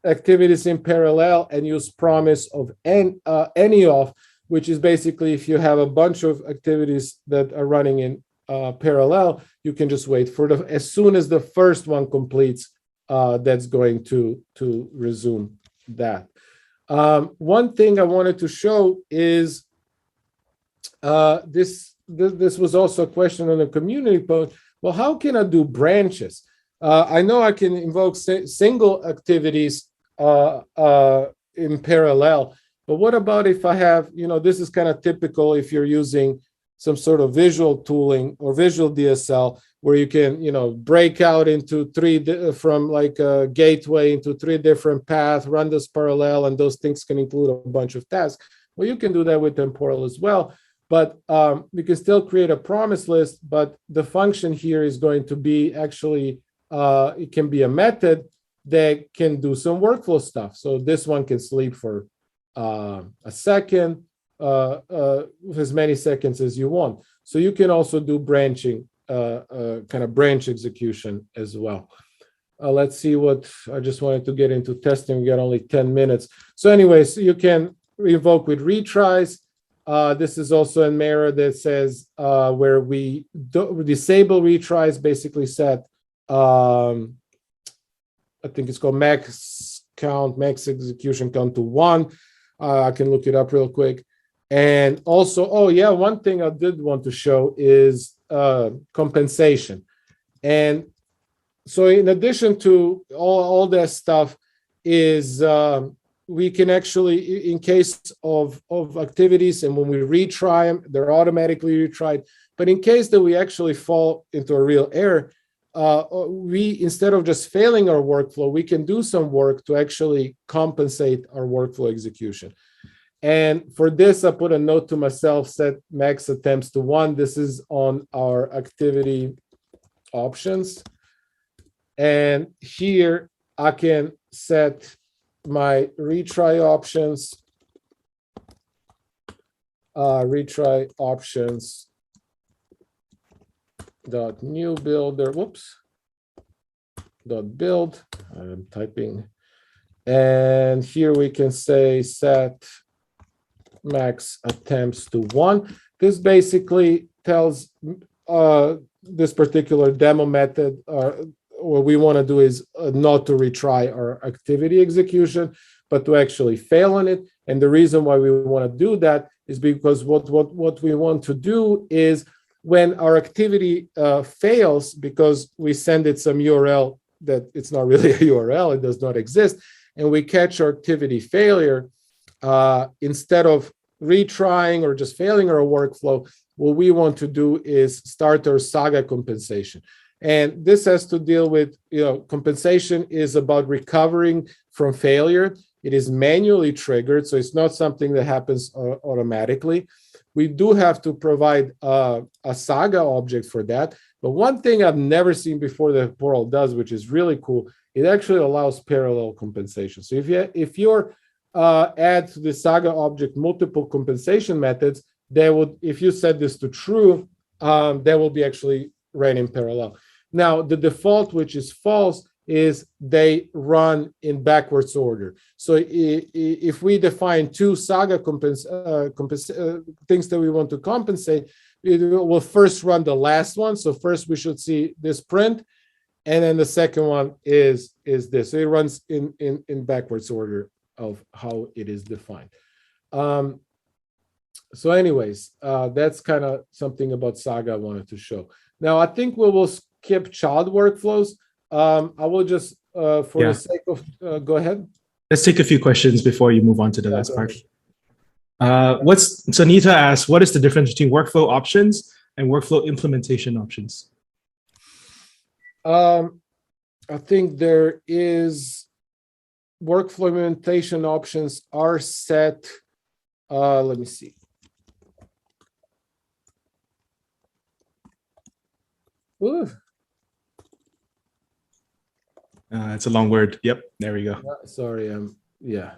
activities in parallel and use promise of any of, which is basically if you have a bunch of activities that are running in parallel, you can just wait for as soon as the first one completes, that's going to resume that. One thing I wanted to show is this was also a question on the community post. Well, how can I do branches? I know I can invoke single activities in parallel, but what about if I have, this is kind of typical if you're using some sort of visual tooling or visual DSL where you can, break out into from like a gateway into 3 different paths, run this parallel, and those things can include a bunch of tasks. Well, you can do that with temporal as well, but we can still create a promise list, but the function here is going to be actually, it can be a method that can do some workflow stuff. So this one can sleep for a second, as many seconds as you want. So you can also do branching, kind of branch execution as well. Let's see I just wanted to get into testing. We got only 10 minutes. So anyways, you can invoke with retries. This is also a mirror that says where we disable retries, basically set, I think it's called max execution count to 1. I can look it up real quick. And also, one thing I did want to show is compensation. And so in addition to all that stuff is we can actually, in case of activities and when we retry them, they're automatically retried. But in case that we actually fall into a real error, we, instead of just failing our workflow, we can do some work to actually compensate our workflow execution. And for this, I put a note to myself, set max attempts to 1. This is on our activity options. And here I can set my retry options, dot new builder, dot build. I'm typing. And here we can say set max attempts to 1. This basically tells this particular demo method, what we want to do is not to retry our activity execution, but to actually fail on it. And the reason why we want to do that is because what we want to do is when our activity fails because we send it some URL that it's not really a URL, it does not exist, and we catch our activity failure, instead of retrying or just failing our workflow, what we want to do is start our Saga compensation. And this has to deal with, compensation is about recovering from failure. It is manually triggered, so it's not something that happens automatically. We do have to provide a Saga object for that. But one thing I've never seen before that Temporal does, which is really cool, it actually allows parallel compensation. So if you add to the Saga object multiple compensation methods, they would, if you set this to true, they will be actually ran in parallel. Now, the default, which is false, is they run in backwards order. So if we define 2 Saga things that we want to compensate, it will first run the last one. So first we should see this print, and then the second one is this. So it runs in backwards order of how it is defined. So anyways, that's kind of something about Saga I wanted to show. Now, I think we will skip child workflows. I will just, for the sake of, go ahead. Let's take a few questions before you move on to the last part. Sanita asks, what is the difference between workflow options and workflow implementation options? I think there is workflow implementation options are set. Let me see. It's a long word. Yep, there we go. Sorry, yeah.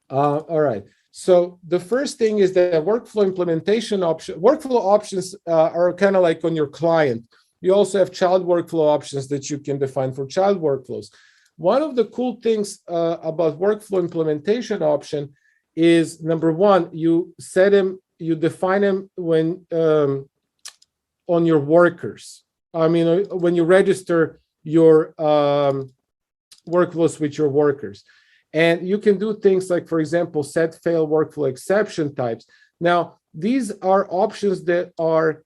All right. So the first thing is that workflow implementation workflow options are kind of like on your client. You also have child workflow options that you can define for child workflows. One of the cool things about workflow implementation option is, number one, you set them, you define them when on your workers. I mean, when you register your workflows with your workers. And you can do things like, for example, set fail workflow exception types. Now, these are options that are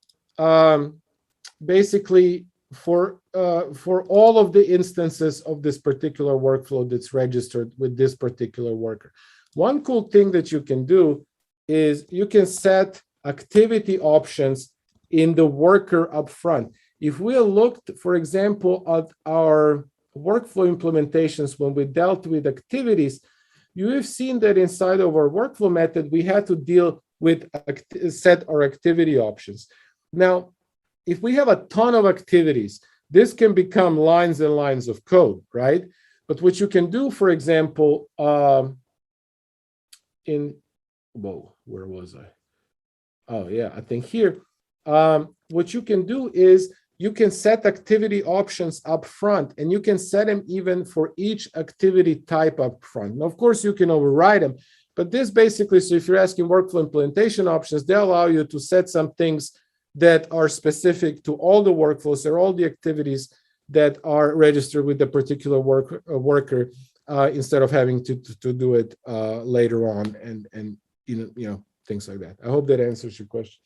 basically for all of the instances of this particular workflow that's registered with this particular worker. One cool thing that you can do is you can set activity options in the worker up front. If we looked, for example, at our workflow implementations when we dealt with activities, you have seen that inside of our workflow method, we had to deal with set our activity options. Now, if we have a ton of activities, this can become lines and lines of code, right? But what you can do, for example, where was I? Oh, yeah, I think here. What you can do is you can set activity options up front, and you can set them even for each activity type up front. Now, of course, you can override them, but this basically, so if you're asking workflow implementation options, they allow you to set some things that are specific to all the workflows or all the activities that are registered with the particular worker instead of having to do it later on and things like that. I hope that answers your question.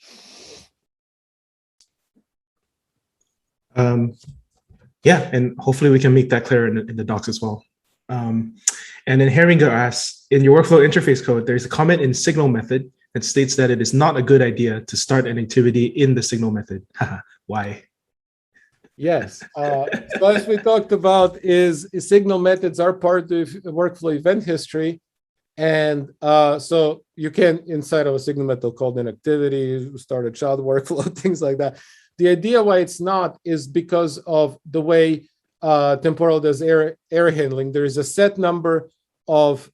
Yeah, and hopefully we can make that clear in the docs as well. And then Heringer asks, in your workflow interface code, there's a comment in signal method that states that it is not a good idea to start an activity in the signal method. Why? Yes. So as we talked about, is signal methods are part of the workflow event history. And so you can, inside of a signal method, called an activity, start a child workflow, things like that. The idea why it's not is because of the way temporal does error handling. There is a set number of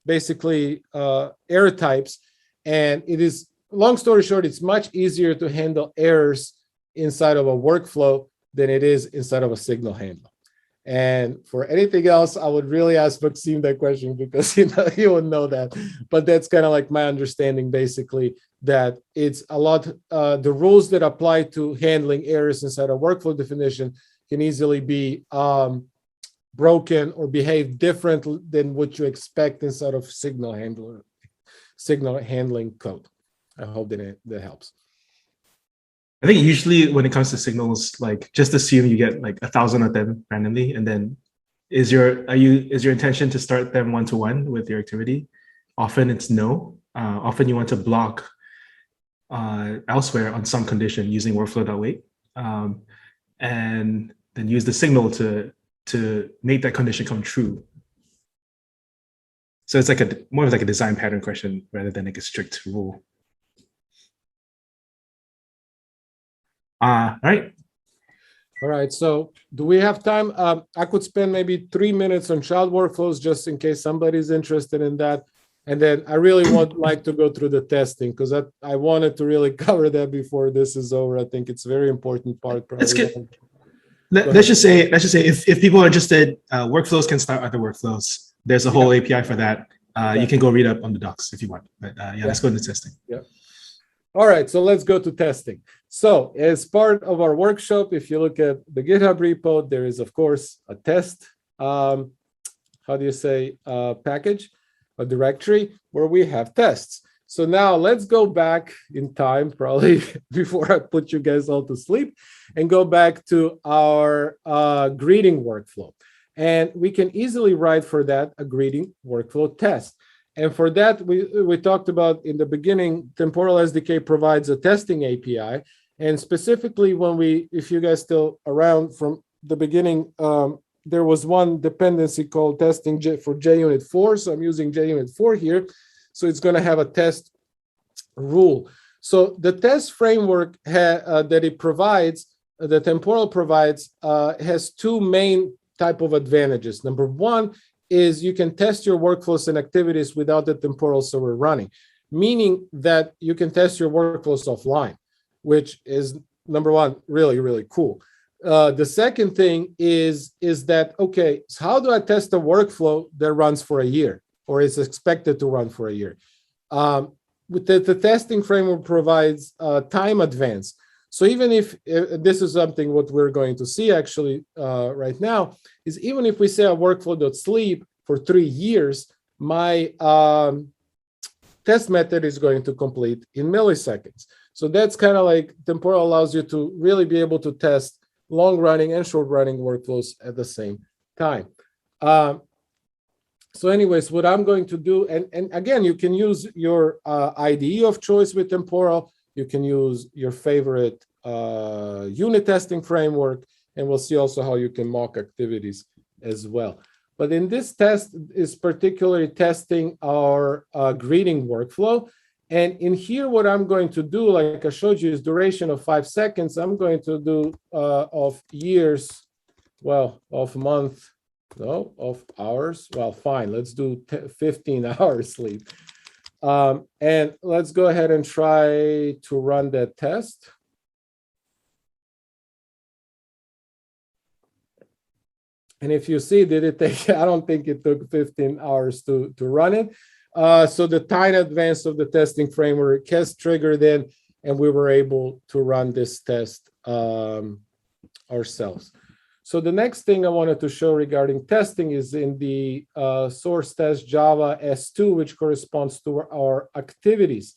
basically error types. And it is, long story short, it's much easier to handle errors inside of a workflow than it is inside of a signal handler. And for anything else, I would really ask Maxime that question, because he would know that. But that's kind of like my understanding, basically, that it's a lot, the rules that apply to handling errors inside a workflow definition can easily be broken or behave different than what you expect inside of signal handling code. I hope that helps. I think usually when it comes to signals, like just assume you get like 1,000 of them randomly, and then is your intention to start them one-to-one with your activity? Often it's no. Often you want to block elsewhere on some condition using workflow.wait, and then use the signal to make that condition come true. So it's like more of like a design pattern question rather than like a strict rule. All right. All right. So do we have time? I could spend maybe 3 minutes on child workflows just in case somebody's interested in that. And then I really would like to go through the testing, because I wanted to really cover that before this is over. I think it's a very important part. Let's just say if people are interested, workflows can start other workflows. There's a whole API for that. You can go read up on the docs if you want. But let's go into testing. Yeah. All right, so let's go to testing. So as part of our workshop, if you look at the GitHub repo, there is, of course, a test, package, a directory where we have tests. So now let's go back in time, probably before I put you guys all to sleep, and go back to our greeting workflow. And we can easily write for that a greeting workflow test. And for that, we talked about in the beginning, Temporal SDK provides a testing API. And specifically if you guys still around from the beginning, there was one dependency called testing for JUnit 4. So I'm using JUnit 4 here. So it's going to have a test rule. So the test framework that it provides, the Temporal provides, has two main type of advantages. Number one is you can test your workflows and activities without the temporal server running, meaning that you can test your workflows offline, which is, number one, really, really cool. The second thing is that, okay, so how do I test a workflow that runs for a year or is expected to run for a year? With the testing framework provides time advance. So even if this is something what we're going to see actually right now, is even if we say a workflow.sleep for 3 years, my test method is going to complete in milliseconds. So that's kind of like Temporal allows you to really be able to test long running and short running workflows at the same time. So anyways, what I'm going to do, and again, you can use your IDE of choice with Temporal. You can use your favorite unit testing framework, and we'll see also how you can mock activities as well. But in this test is particularly testing our greeting workflow. And in here, what I'm going to do, like I showed you, is duration of 5 seconds. I'm going to do of years, well, of month, no, of hours. Well, fine, let's do 15 hours sleep. And let's go ahead and try to run that test. And if you see, did it take, I don't think it took 15 hours to run it. So the time advance of the testing framework has triggered in, and we were able to run this test ourselves. So the next thing I wanted to show regarding testing is in the source test Java S2, which corresponds to our activities.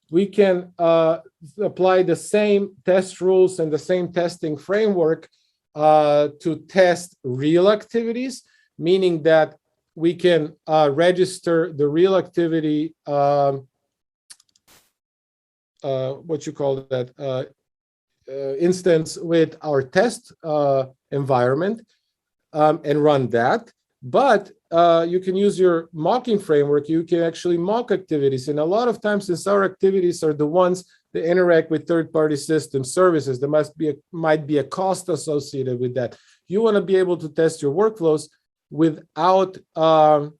We can apply the same test rules and the same testing framework to test real activities, meaning that we can register the real activity, what you call that, instance with our test environment and run that. But you can use your mocking framework. You can actually mock activities. And a lot of times, since our activities are the ones that interact with third-party system services, there might be a cost associated with that. You want to be able to test your workflows without, how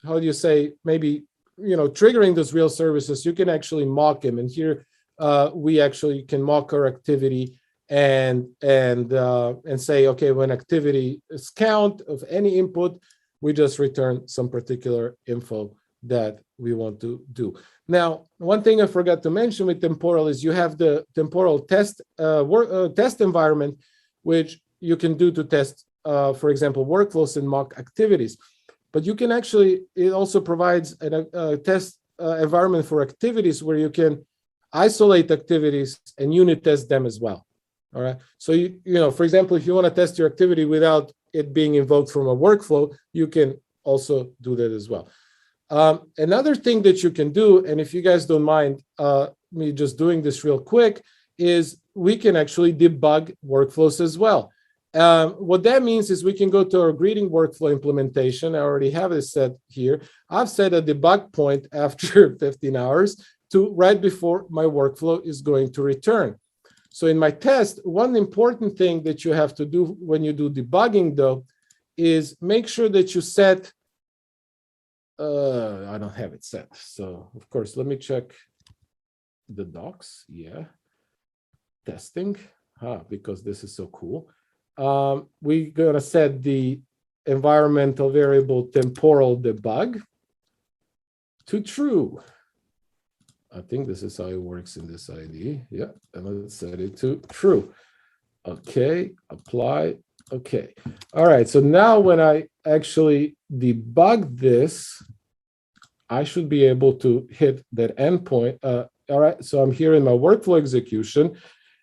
do you say, maybe, triggering those real services. You can actually mock them. And here we actually can mock our activity and say, okay, when activity is count of any input, we just return some particular info that we want to do. Now, one thing I forgot to mention with temporal is you have the temporal test test environment, which you can do to test, for example, workflows and mock activities. But you can actually, it also provides a test environment for activities where you can isolate activities and unit test them as well. All right. So, for example, if you want to test your activity without it being invoked from a workflow, you can also do that as well. Another thing that you can do, and if you guys don't mind me just doing this real quick, is we can actually debug workflows as well. What that means is we can go to our greeting workflow implementation. I already have it set here. I've set a debug point after 15 hours to right before my workflow is going to return. So in my test, one important thing that you have to do when you do debugging, though, is make sure that you set, I don't have it set. So, of course, let me check the docs. Yeah. Testing, because this is so cool. We're going to set the environmental variable temporal debug to true. I think this is how it works in this IDE. Yeah, and let's set it to true. Okay, apply. Okay. All right. So now when I actually debug this, I should be able to hit that endpoint. All right. So I'm here in my workflow execution,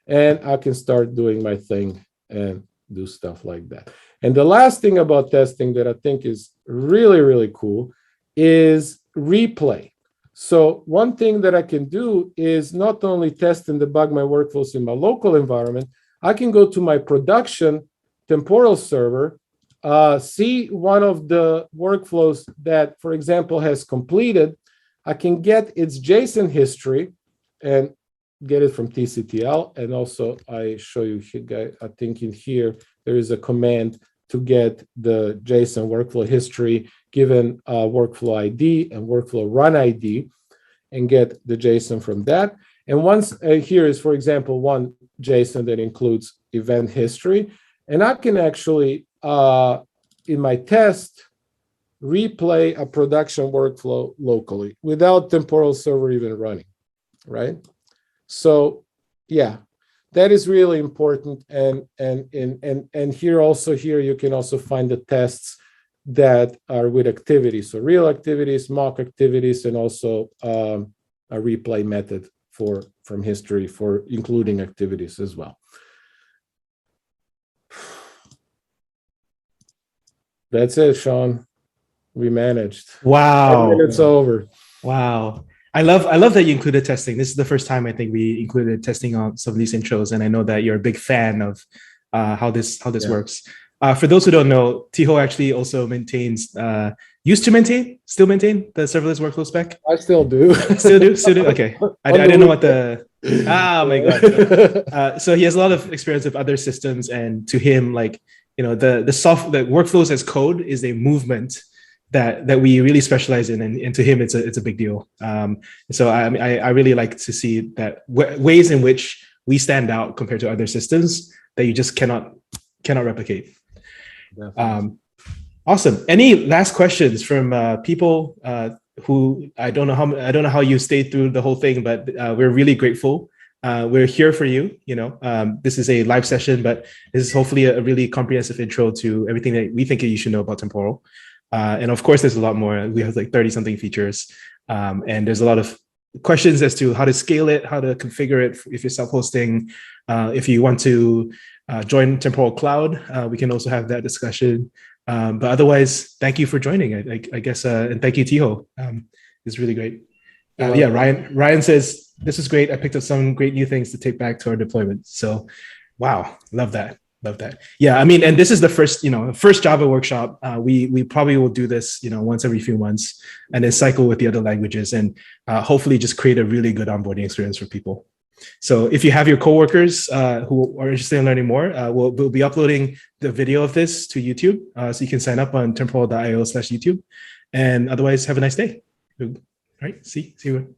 and I can start doing my thing and do stuff like that. And the last thing about testing that I think is really, really cool is replay. So one thing that I can do is not only test and debug my workflows in my local environment, I can go to my production temporal server, see one of the workflows that, for example, has completed. I can get its JSON history and get it from TCTL. And also I show you here, I think in here, there is a command to get the JSON workflow history given workflow ID and workflow run ID and get the JSON from that. And once here is, for example, one JSON that includes event history. And I can actually, in my test, replay a production workflow locally without temporal server even running, right? So, yeah, that is really important. And here also, here you can also find the tests that are with activities. So real activities, mock activities, and also a replay method from history for including activities as well. That's it, Sean. We managed. Wow. 5 minutes over. Wow. I love that you included testing. This is the first time I think we included testing on some of these intros, and I know that you're a big fan of how this works. For those who don't know, Tiho actually also maintains, still maintain the serverless workflow spec. I still do. Still do. Okay, I didn't know what the. Oh my god. So he has a lot of experience with other systems, and to him, like the workflows as code is a movement that we really specialize in, and to him it's a big deal. So I really like to see that ways in which we stand out compared to other systems that you just cannot replicate. Awesome. Any last questions from people who I don't know how you stayed through the whole thing, but we're really grateful. We're here for you. This is a live session, but this is hopefully a really comprehensive intro to everything that we think you should know about Temporal. And of course, there's a lot more. We have like 30 something features, and there's a lot of questions as to how to scale it, how to configure it if you're self-hosting. If you want to join Temporal Cloud, we can also have that discussion. But otherwise, thank you for joining. I guess, and thank you, Tiho. It's really great. Yeah, Ryan says, this is great. I picked up some great new things to take back to our deployment. So, wow, love that. Love that. Yeah, I mean, and this is the first Java workshop. We probably will do this, once every few months, and then cycle with the other languages, and hopefully just create a really good onboarding experience for people. So if you have your coworkers who are interested in learning more, we'll be uploading the video of this to YouTube, so you can sign up on temporal.io/YouTube. And otherwise, have a nice day. All right, see you.